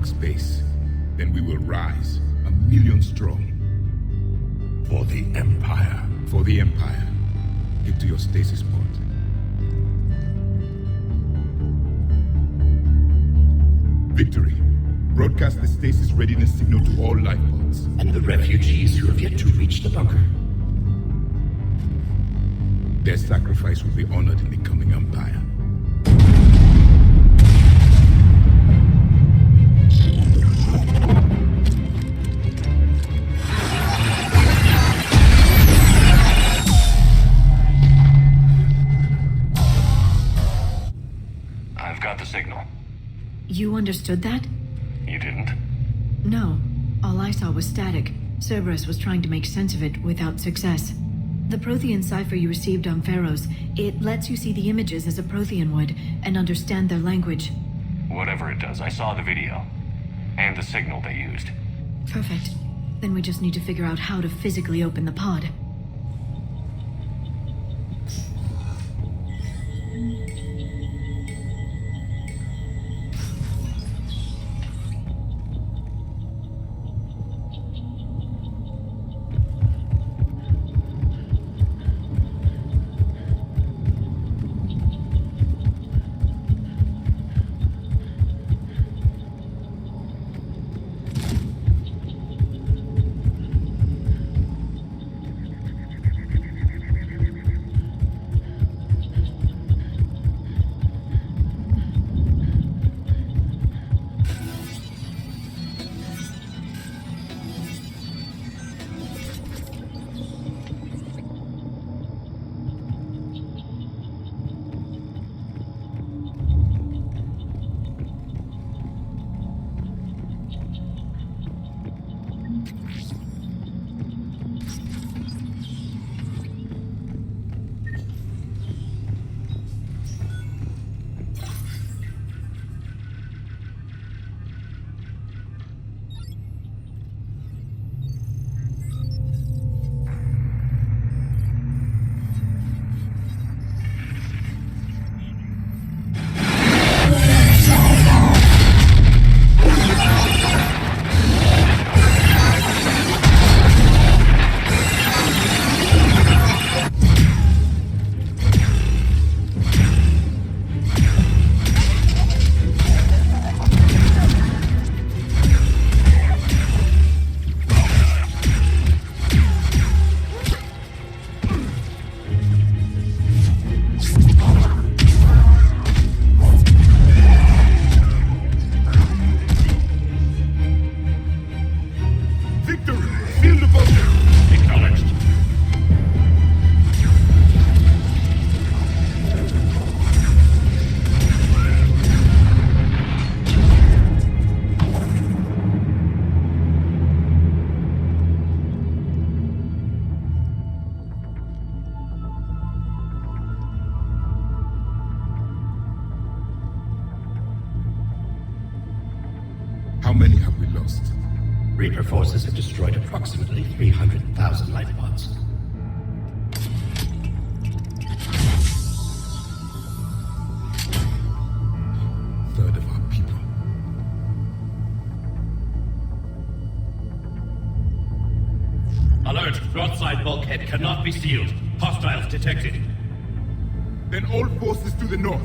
Space. Then we will rise, 1,000,000 strong. For the Empire. For the Empire. Get to your stasis pod. Victory. Broadcast the stasis readiness signal to all life pods. And the refugees who have yet to reach the bunker. Their sacrifice will be honored in the coming Empire. Signal. You understood that? You didn't? No. All I saw was static. Cerberus was trying to make sense of it without success. The Prothean cipher you received on Pharaohs, it lets you see the images as a Prothean would, and understand their language. Whatever it does, I saw the video. And the signal they used. Perfect. Then we just need to figure out how to physically open the pod. How many have we lost. Reaper forces have destroyed approximately 300,000 life pods. Third of our people. Alert! Broadside bulkhead cannot be sealed. Hostiles detected. Then all forces to the north.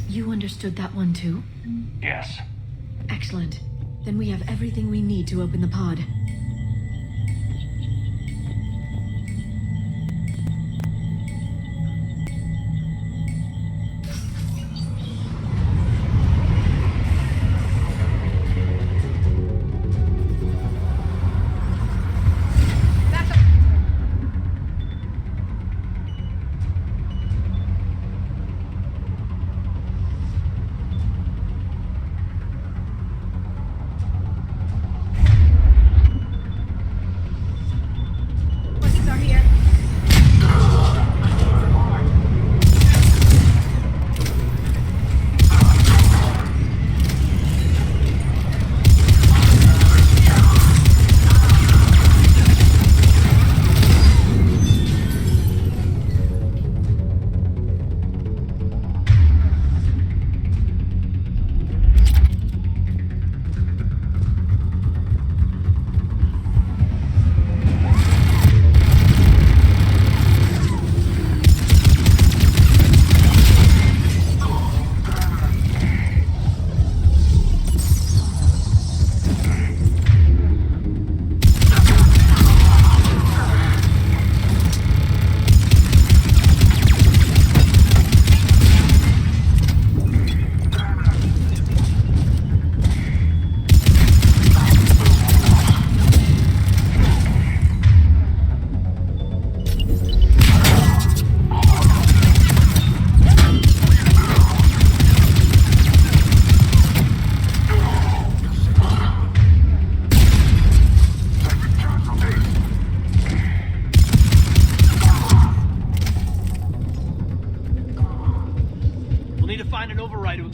You understood that one too? Yes. Excellent. Then we have everything we need to open the pod.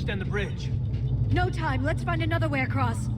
extend the bridge. No time. Let's find another way across.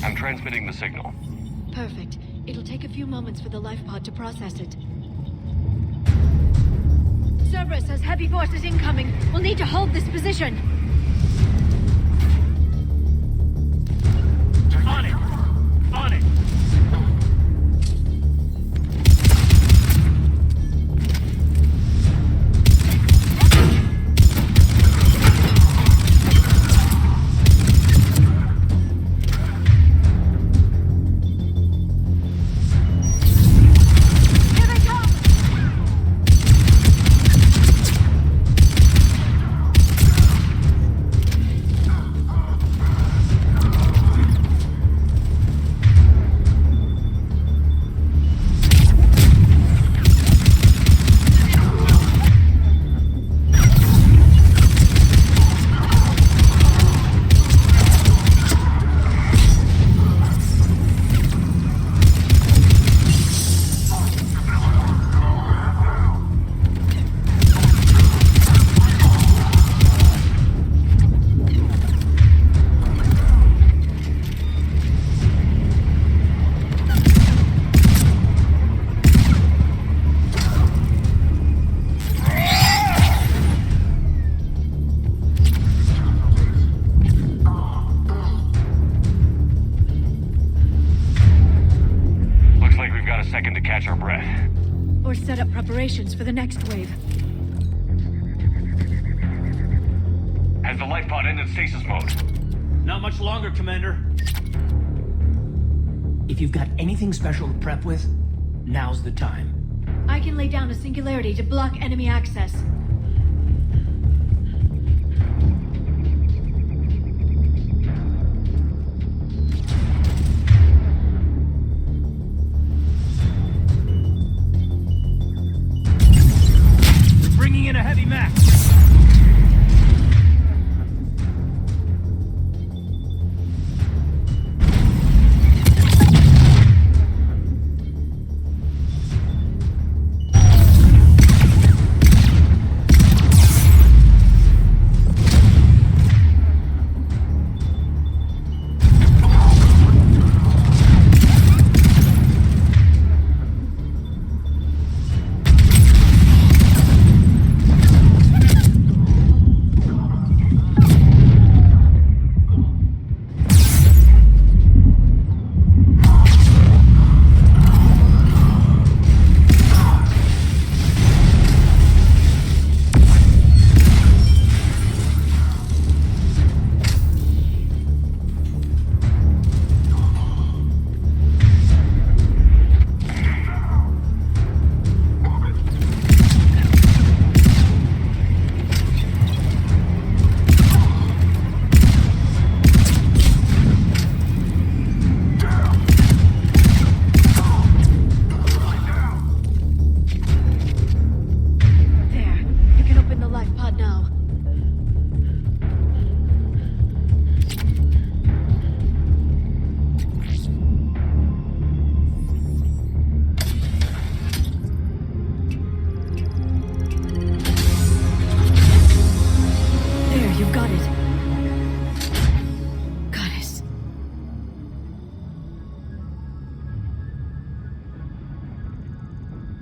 I'm transmitting the signal. Perfect. It'll take a few moments for the life pod to process it. Cerberus has heavy forces incoming. We'll need to hold this position. On it! On it! life pod in stasis mode. Not much longer, Commander. If you've got anything special to prep with, now's the time. I can lay down a singularity to block enemy access. We're bringing in a heavy mech.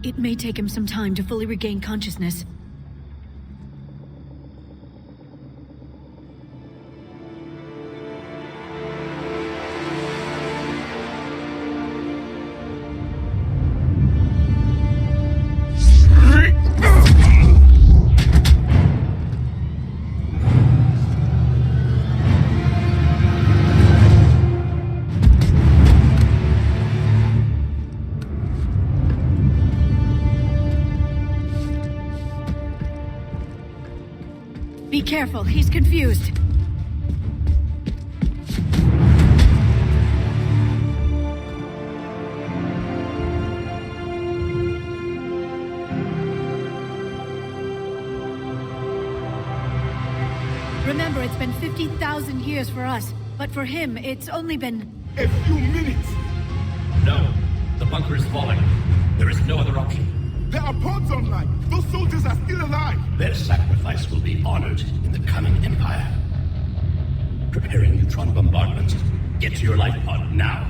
It may take him some time to fully regain consciousness. Be careful, he's confused. Remember, it's been 50,000 years for us, but for him, it's only been... A few minutes! No, the bunker is falling. There is no other option. There are pods online! Those soldiers are still alive! Their sacrifice will be honored in the coming Empire. Preparing neutron bombardment. Get to your life pod now.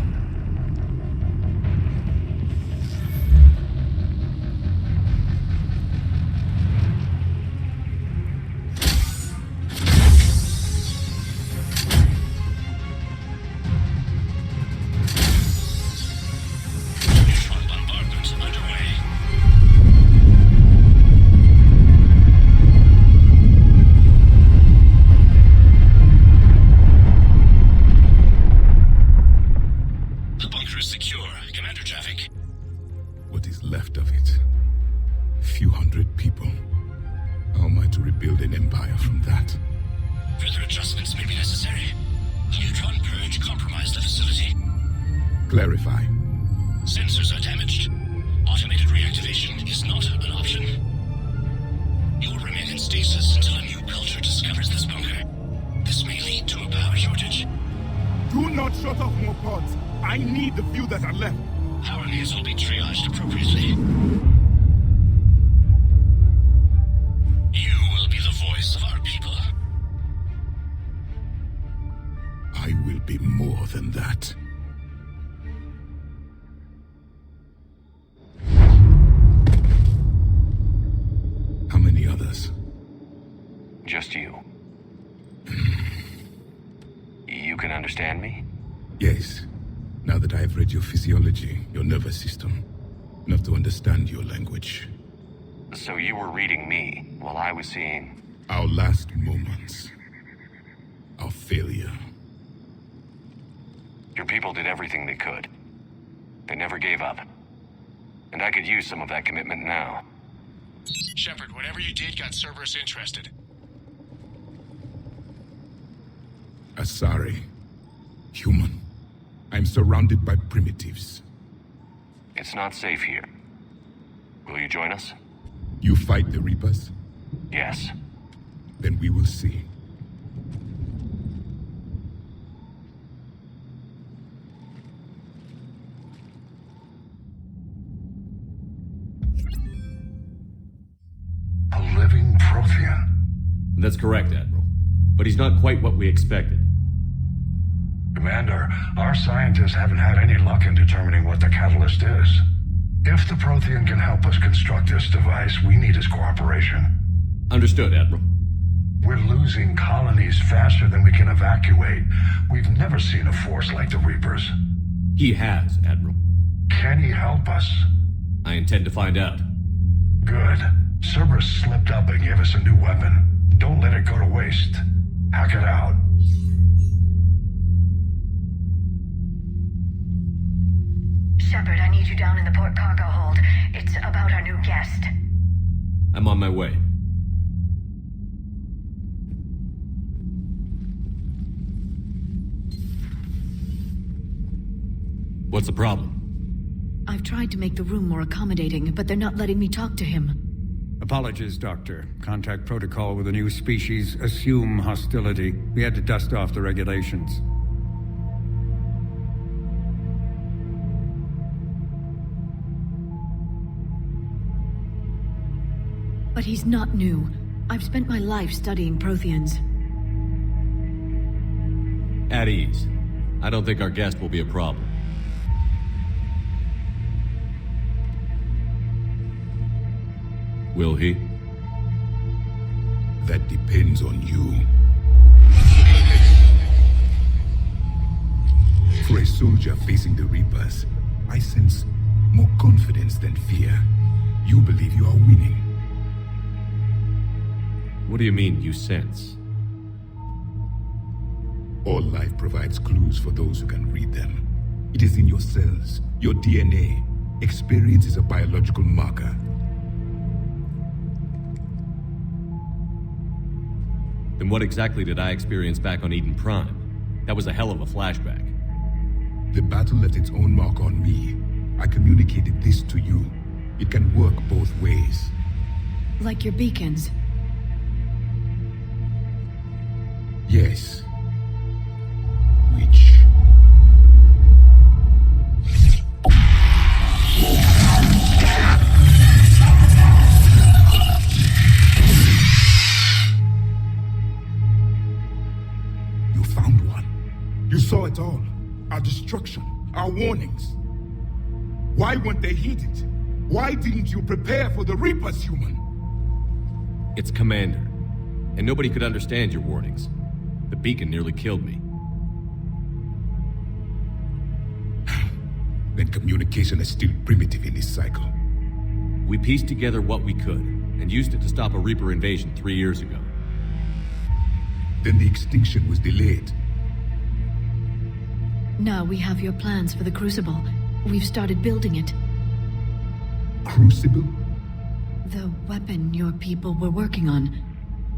Clarify. Sensors are damaged. Automated reactivation is not an option. You will remain in stasis until a new culture discovers this bunker. This may lead to a power shortage. Do not shut off more pods. I need the few that are left. Power needs will be triaged appropriately. You will be the voice of our people. I will be more than that. How many others? Just you. You can understand me? Yes. Now that I have read your physiology, your nervous system, enough to understand your language. So you were reading me while I was seeing... our last moments. our failure. Your people did everything they could. They never gave up. And I could use some of that commitment now. Shepard, whatever you did got Cerberus interested. Asari. Human. I'm surrounded by primitives. It's not safe here. Will you join us? You fight the Reapers? Yes. Then we will see. A living Prothean? That's correct, Admiral. But he's not quite what we expected. Commander, our scientists haven't had any luck in determining what the catalyst is. If the Prothean can help us construct this device, we need his cooperation. Understood, Admiral. We're losing colonies faster than we can evacuate. We've never seen a force like the Reapers. He has, Admiral. Can he help us? I intend to find out. Good. Cerberus slipped up and gave us a new weapon. Don't let it go to waste. Hack it out. Shepard, I need you down in the port cargo hold. It's about our new guest. I'm on my way. What's the problem? I've tried to make the room more accommodating, but they're not letting me talk to him. Apologies, Doctor. Contact protocol with a new species. Assume hostility. We had to dust off the regulations. But he's not new. I've spent my life studying Protheans. At ease. I don't think our guest will be a problem. Will he? That depends on you. For a soldier facing the Reapers, I sense more confidence than fear. You believe you are winning. What do you mean, you sense? All life provides clues for those who can read them. It is in your cells, your DNA. Experience is a biological marker. Then what exactly did I experience back on Eden Prime? That was a hell of a flashback. The battle left its own mark on me. I communicated this to you. It can work both ways. Like your beacons. Yes. Which... You found one. You saw it all. Our destruction. Our warnings. Why weren't they heeded? Why didn't you prepare for the Reapers, human? It's Commander. And nobody could understand your warnings. The beacon nearly killed me. Then communication is still primitive in this cycle. We pieced together what we could, and used it to stop a Reaper invasion 3 years ago. Then the extinction was delayed. Now we have your plans for the Crucible. We've started building it. Crucible? The weapon your people were working on.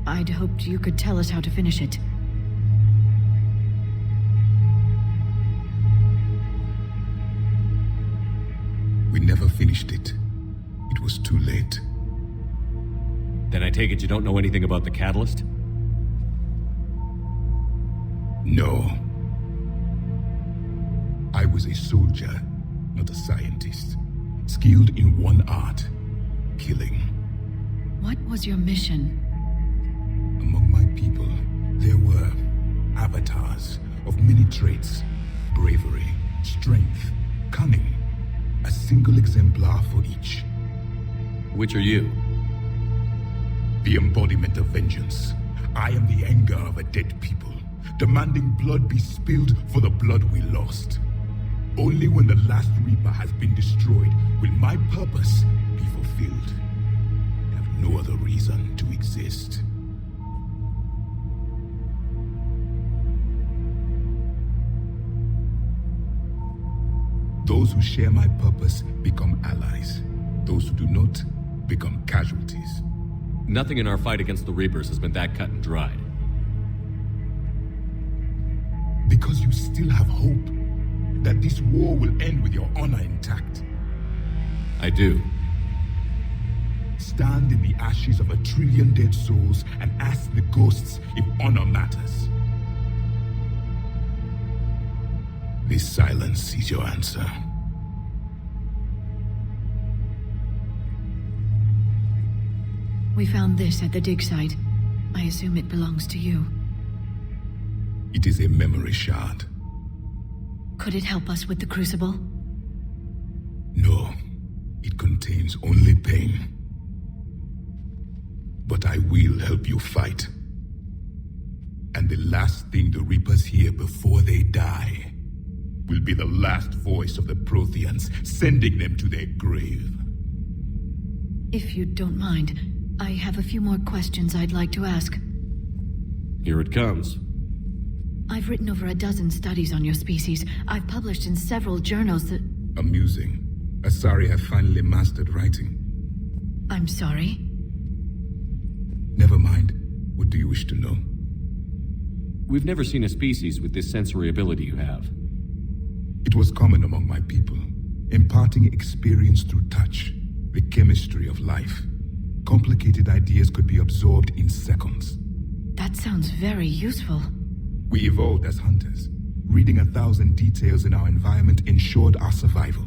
I'd hoped you could tell us how to finish it. We never finished it. It was too late. Then I take it you don't know anything about the catalyst? No. I was a soldier, not a scientist. Skilled in one art, killing. What was your mission? Among my people, there were avatars of many traits. Bravery, strength, cunning. A single exemplar for each. Which are you? The embodiment of vengeance. I am the anger of a dead people, demanding blood be spilled for the blood we lost. Only when the last Reaper has been destroyed will my purpose be fulfilled. I have no other reason to exist. Those who share my purpose become allies. Those who do not become casualties. Nothing in our fight against the Reapers has been that cut and dried. Because you still have hope that this war will end with your honor intact. I do. Stand in the ashes of 1 trillion dead souls and ask the ghosts if honor matters. This silence is your answer. We found this at the dig site. I assume it belongs to you. It is a memory shard. Could it help us with the Crucible? No. It contains only pain. But I will help you fight. And the last thing the Reapers hear before they die will be the last voice of the Protheans, sending them to their grave. If you don't mind, I have a few more questions I'd like to ask. Here it comes. I've written over a dozen studies on your species. I've published in several journals that... Amusing. Asari have finally mastered writing. I'm sorry? Never mind. What do you wish to know? We've never seen a species with this sensory ability you have. It was common among my people, imparting experience through touch, the chemistry of life. Complicated ideas could be absorbed in seconds. That sounds very useful. We evolved as hunters. Reading 1,000 details in our environment ensured our survival.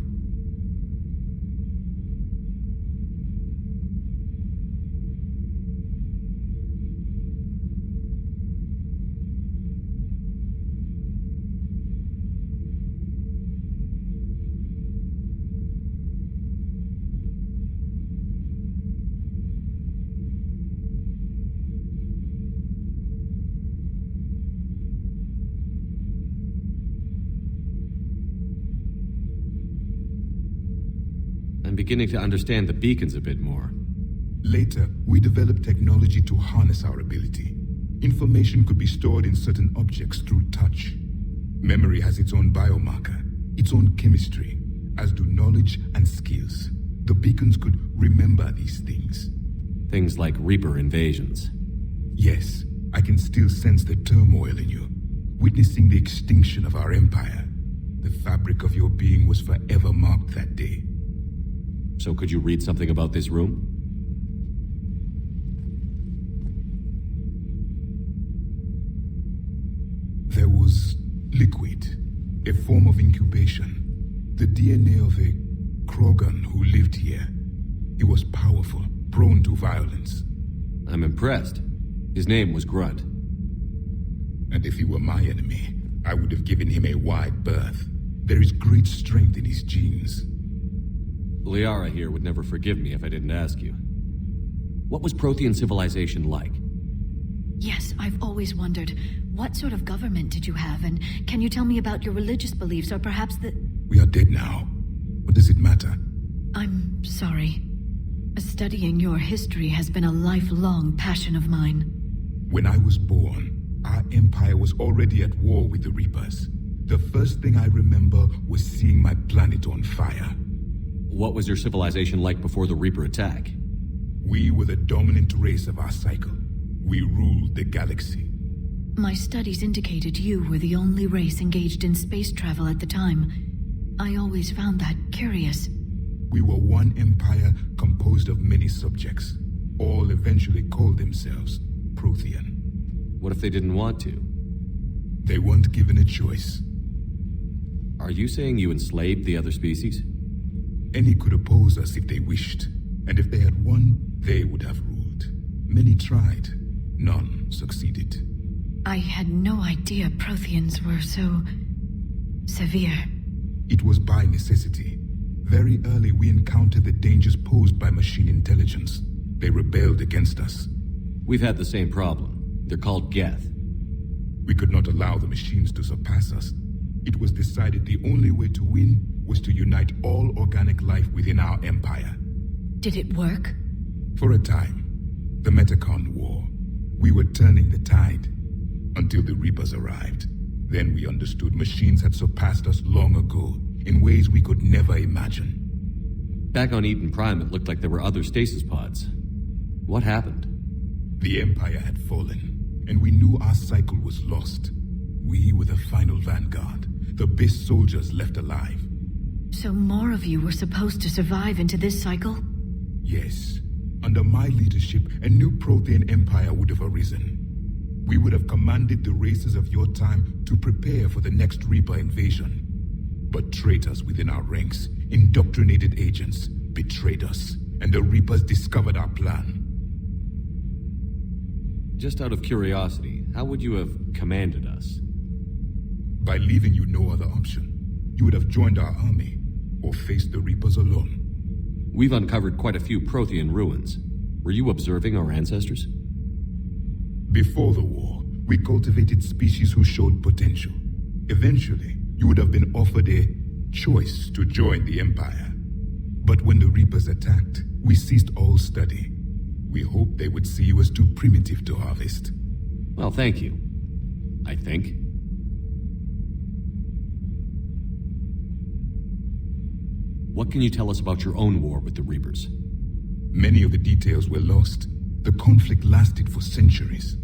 I'm beginning to understand the beacons a bit more. Later, we developed technology to harness our ability. Information could be stored in certain objects through touch. Memory has its own biomarker, its own chemistry, as do knowledge and skills. The beacons could remember these things. Things like Reaper invasions. Yes, I can still sense the turmoil in you, witnessing the extinction of our empire. The fabric of your being was forever marked that day. So could you read something about this room? There was liquid, a form of incubation. The DNA of a Krogan who lived here. He was powerful, prone to violence. I'm impressed. His name was Grunt. And if he were my enemy, I would have given him a wide berth. There is great strength in his genes. Liara here would never forgive me if I didn't ask you. What was Prothean civilization like? Yes, I've always wondered. What sort of government did you have, and can you tell me about your religious beliefs, or perhaps the... We are dead now. What does it matter? I'm sorry. Studying your history has been a lifelong passion of mine. When I was born, our empire was already at war with the Reapers. The first thing I remember was seeing my planet on fire. What was your civilization like before the Reaper attack? We were the dominant race of our cycle. We ruled the galaxy. My studies indicated you were the only race engaged in space travel at the time. I always found that curious. We were one empire composed of many subjects. All eventually called themselves Prothean. What if they didn't want to? They weren't given a choice. Are you saying you enslaved the other species? Any could oppose us if they wished, and if they had won, they would have ruled. Many tried, none succeeded. I had no idea Protheans were so... severe. It was by necessity. Very early we encountered the dangers posed by machine intelligence. They rebelled against us. We've had the same problem. They're called Geth. We could not allow the machines to surpass us. It was decided the only way to win was to unite all organic life within our empire. Did it work? For a time. The Metacon War. We were turning the tide. Until the Reapers arrived. Then we understood machines had surpassed us long ago. in ways we could never imagine. Back on Eden Prime, it looked like there were other stasis pods. What happened? The Empire had fallen, and we knew our cycle was lost. We were the final vanguard, the best soldiers left alive. So more of you were supposed to survive into this cycle? Yes. Under my leadership, a new Prothean empire would have arisen. We would have commanded the races of your time to prepare for the next Reaper invasion. But traitors within our ranks, indoctrinated agents, betrayed us, and the Reapers discovered our plan. Just out of curiosity, how would you have commanded us? By leaving you no other option. You would have joined our army, or faced the Reapers alone. We've uncovered quite a few Prothean ruins. Were you observing our ancestors? Before the war, we cultivated species who showed potential. Eventually, you would have been offered a choice to join the Empire. But when the Reapers attacked, we ceased all study. We hoped they would see you as too primitive to harvest. Well, thank you. I think. What can you tell us about your own war with the Reapers? Many of the details were lost. The conflict lasted for centuries.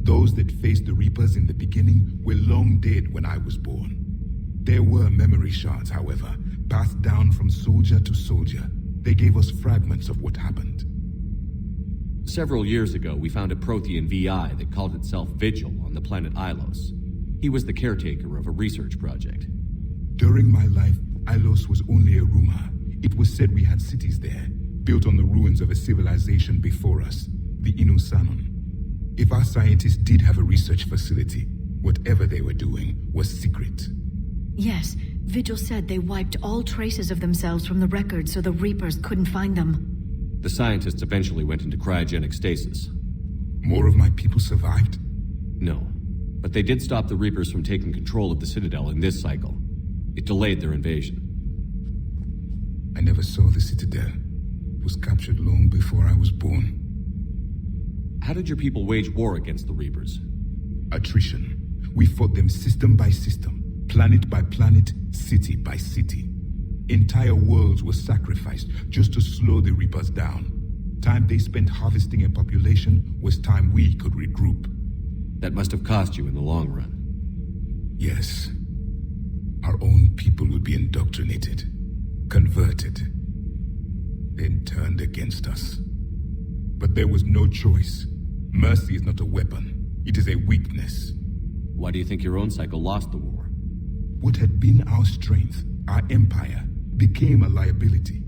Those that faced the Reapers in the beginning were long dead when I was born. There were memory shards, however, passed down from soldier to soldier. They gave us fragments of what happened. Several years ago, we found a Prothean VI that called itself Vigil on the planet Ilos. He was the caretaker of a research project. During my life, Ilos was only a rumor. It was said we had cities there, built on the ruins of a civilization before us, the Inusanon. If our scientists did have a research facility, whatever they were doing was secret. Yes, Vigil said they wiped all traces of themselves from the records so the Reapers couldn't find them. The scientists eventually went into cryogenic stasis. More of my people survived? No, but they did stop the Reapers from taking control of the Citadel in this cycle. It delayed their invasion. I never saw the Citadel. It was captured long before I was born. How did your people wage war against the Reapers? Attrition. We fought them system by system, planet by planet, city by city. Entire worlds were sacrificed just to slow the Reapers down. Time they spent harvesting a population was time we could regroup. That must have cost you in the long run. Yes. Our own people would be indoctrinated, converted, then turned against us. But there was no choice. Mercy is not a weapon. It is a weakness. Why do you think your own cycle lost the war? What had been our strength, our empire, became a liability.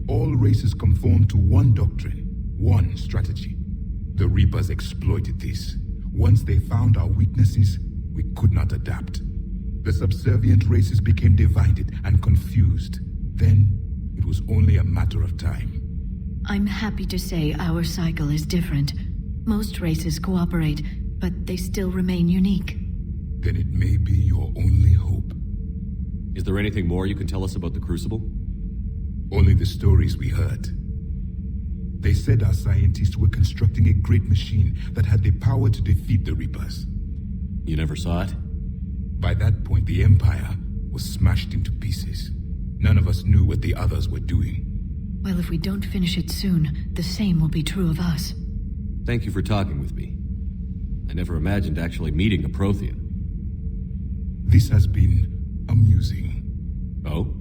All races conformed to one doctrine, one strategy. The Reapers exploited this. Once they found our weaknesses, we could not adapt. The subservient races became divided and confused. Then, it was only a matter of time. I'm happy to say our cycle is different. Most races cooperate, but they still remain unique. Then it may be your only hope. Is there anything more you can tell us about the Crucible? Only the stories we heard. They said our scientists were constructing a great machine that had the power to defeat the Reapers. You never saw it? By that point, the Empire was smashed into pieces. None of us knew what the others were doing. Well, if we don't finish it soon, the same will be true of us. Thank you for talking with me. I never imagined actually meeting a Prothean. This has been amusing. Oh?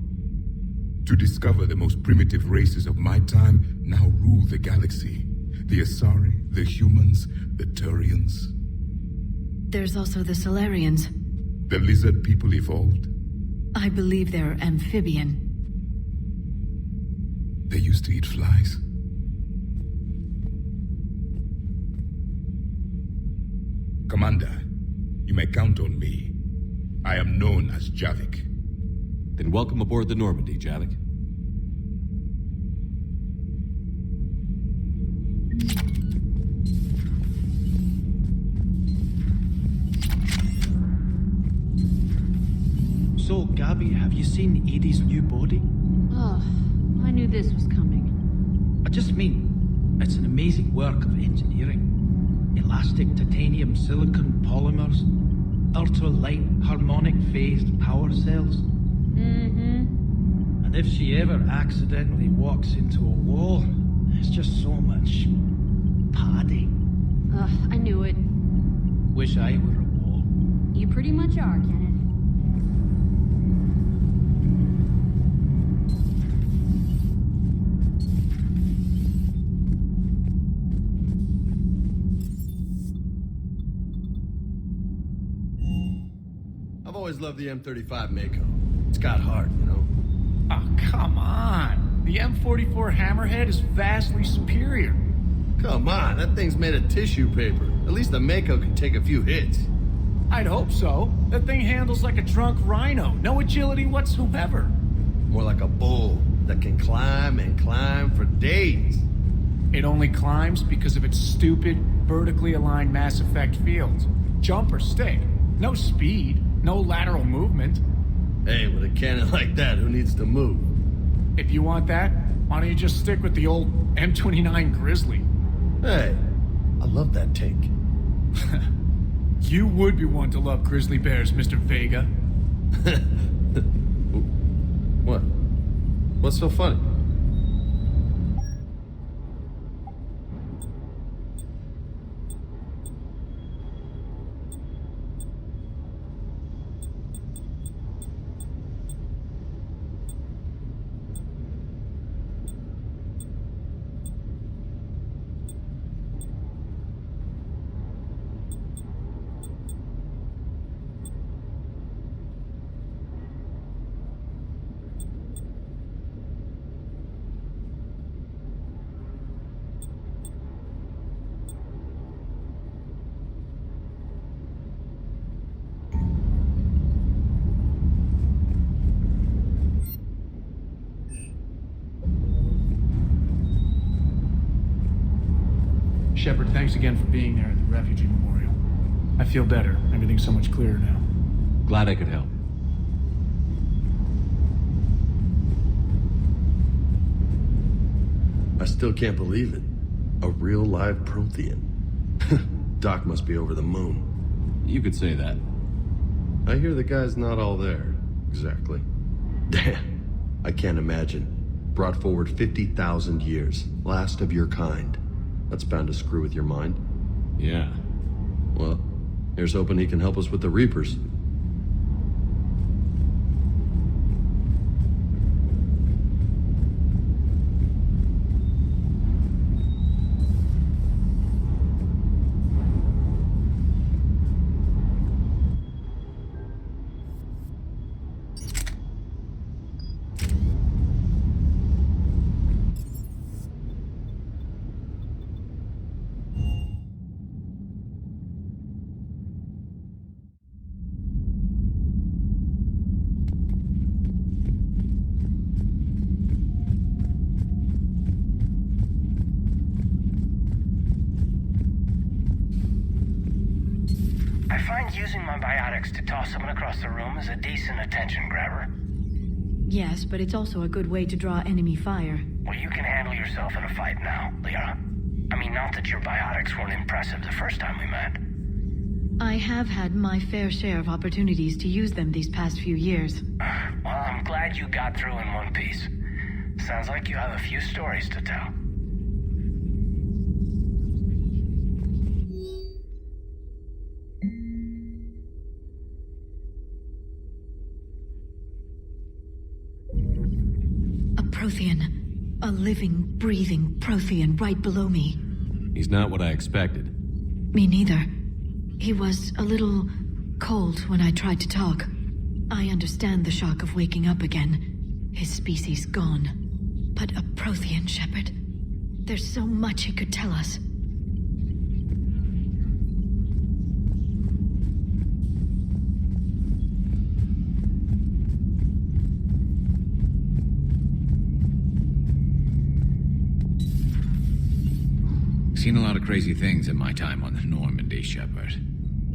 To discover the most primitive races of my time now rule the galaxy. The Asari, the humans, the Turians. There's also the Solarians. The lizard people evolved? I believe they're amphibian. They used to eat flies. Commander, you may count on me. I am known as Javik. Then welcome aboard the Normandy, Javik. So, Gabby, have you seen Edie's new body? Oh, I knew this was coming. I just mean, it's an amazing work of engineering. Elastic titanium silicon polymers, ultra-light harmonic phased power cells. Mm-hmm. And if she ever accidentally walks into a wall, there's just so much padding. Ugh, I knew it. Wish I were a wall. You pretty much are, Kenneth. I've always loved the M35 Mako. It's got heart, you know? Oh, come on. The M44 Hammerhead is vastly superior. Come on, that thing's made of tissue paper. At least the Mako can take a few hits. I'd hope so. That thing handles like a drunk rhino. No agility whatsoever. More like a bull that can climb and climb for days. It only climbs because of its stupid, vertically aligned Mass Effect fields. Jump or stick. No speed. No lateral movement. Hey, with a cannon like that, who needs to move? If you want that, why don't you just stick with the old M29 Grizzly? Hey, I love that tank. You would be one to love grizzly bears, Mr. Vega. What? What's so funny? Shepard, thanks again for being there at the Refugee Memorial. I feel better. Everything's so much clearer now. Glad I could help. I still can't believe it. A real live Prothean. Doc must be over the moon. You could say that. I hear the guy's not all there. Exactly. Damn. I can't imagine. Brought forward 50,000 years. Last of your kind. That's bound to screw with your mind. Yeah. Well, here's hoping he can help us with the Reapers. Using my biotics to toss someone across the room is a decent attention grabber. Yes, but it's also a good way to draw enemy fire. Well, you can handle yourself in a fight now, Liara. I mean, not that your biotics weren't impressive the first time we met. I have had my fair share of opportunities to use them these past few years. Well, I'm glad you got through in one piece. Sounds like you have a few stories to tell. Prothean. A living, breathing Prothean right below me. He's not what I expected. Me neither. He was a little cold when I tried to talk. I understand the shock of waking up again. His species gone. But a Prothean, Shepard. There's so much he could tell us. Seen a lot of crazy things in my time on the Normandy, Shepard.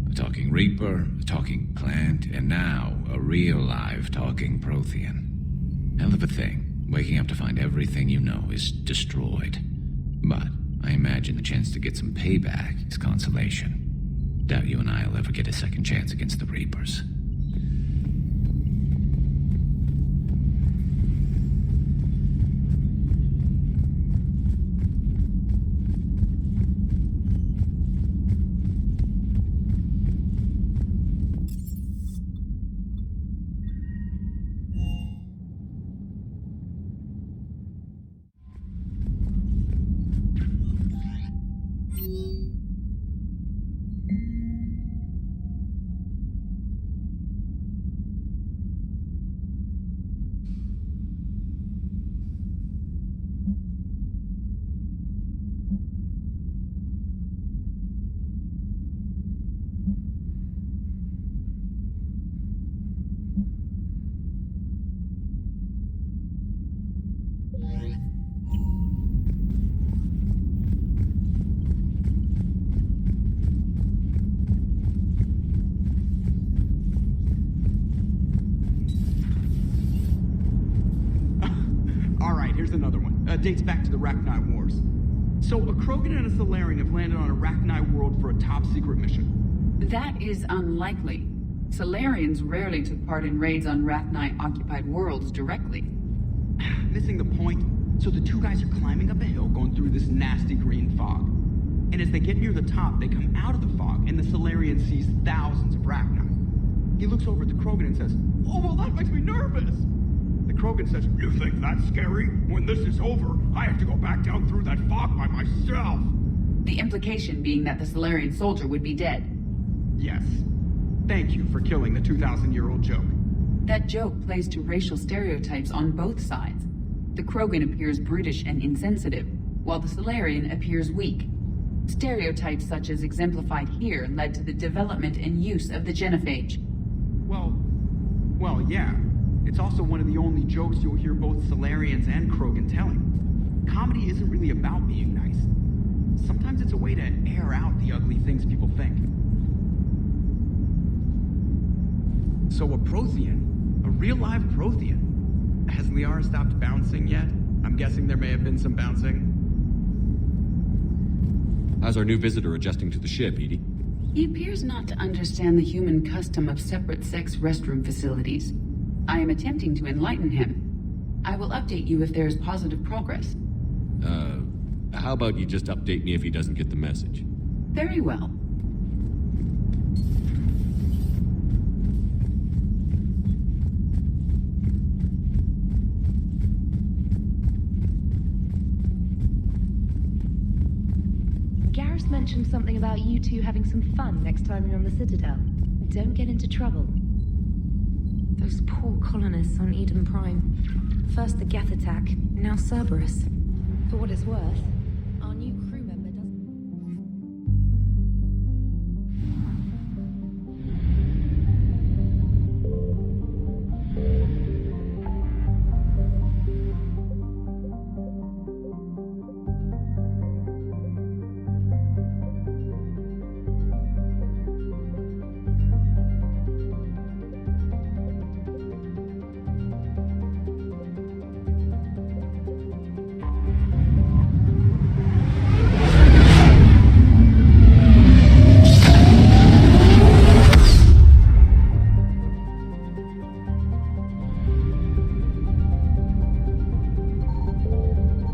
A talking Reaper, a talking plant, and now a real live talking Prothean. Hell of a thing, waking up to find everything you know is destroyed. But I imagine the chance to get some payback is consolation. Doubt you and I'll ever get a second chance against the Reapers. another one. Dates back to the Rachni Wars. So, a Krogan and a Salarian have landed on a Rachni world for a top-secret mission. That is unlikely. Salarians rarely took part in raids on Rachni-occupied worlds directly. Missing the point? So the two guys are climbing up a hill going through this nasty green fog. And as they get near the top, they come out of the fog, and the Salarian sees thousands of Rachni. He looks over at the Krogan and says, "Oh, well, that makes me nervous." The Krogan says, "You think that's scary? When this is over, I have to go back down through that fog by myself." The implication being that the Salarian soldier would be dead. Yes. Thank you for killing the 2,000-year-old joke. That joke plays to racial stereotypes on both sides. The Krogan appears brutish and insensitive, while the Salarian appears weak. Stereotypes such as exemplified here led to the development and use of the genophage. Well, yeah. It's also one of the only jokes you'll hear both Salarians and Krogan telling. Comedy isn't really about being nice. Sometimes it's a way to air out the ugly things people think. So a Prothean? A real-live Prothean? Has Liara stopped bouncing yet? I'm guessing there may have been some bouncing. How's our new visitor adjusting to the ship, Edie? He appears not to understand the human custom of separate-sex restroom facilities. I am attempting to enlighten him. I will update you if there is positive progress. How about you just update me if he doesn't get the message? Very well. Garrus mentioned something about you two having some fun next time you're on the Citadel. Don't get into trouble. Those poor colonists on Eden Prime. First the Geth attack, now Cerberus. For what it's worth, our new crew member doesn't...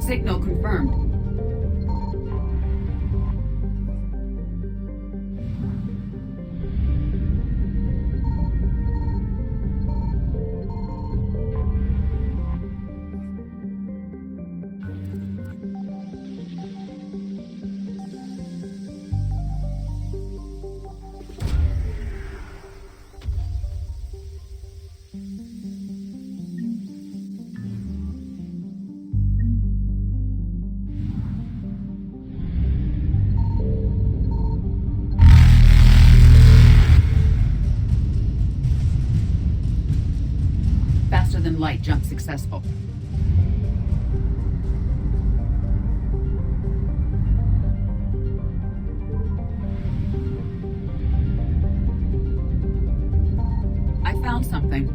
Signal confirmed. Faster than light jump successful. I found something.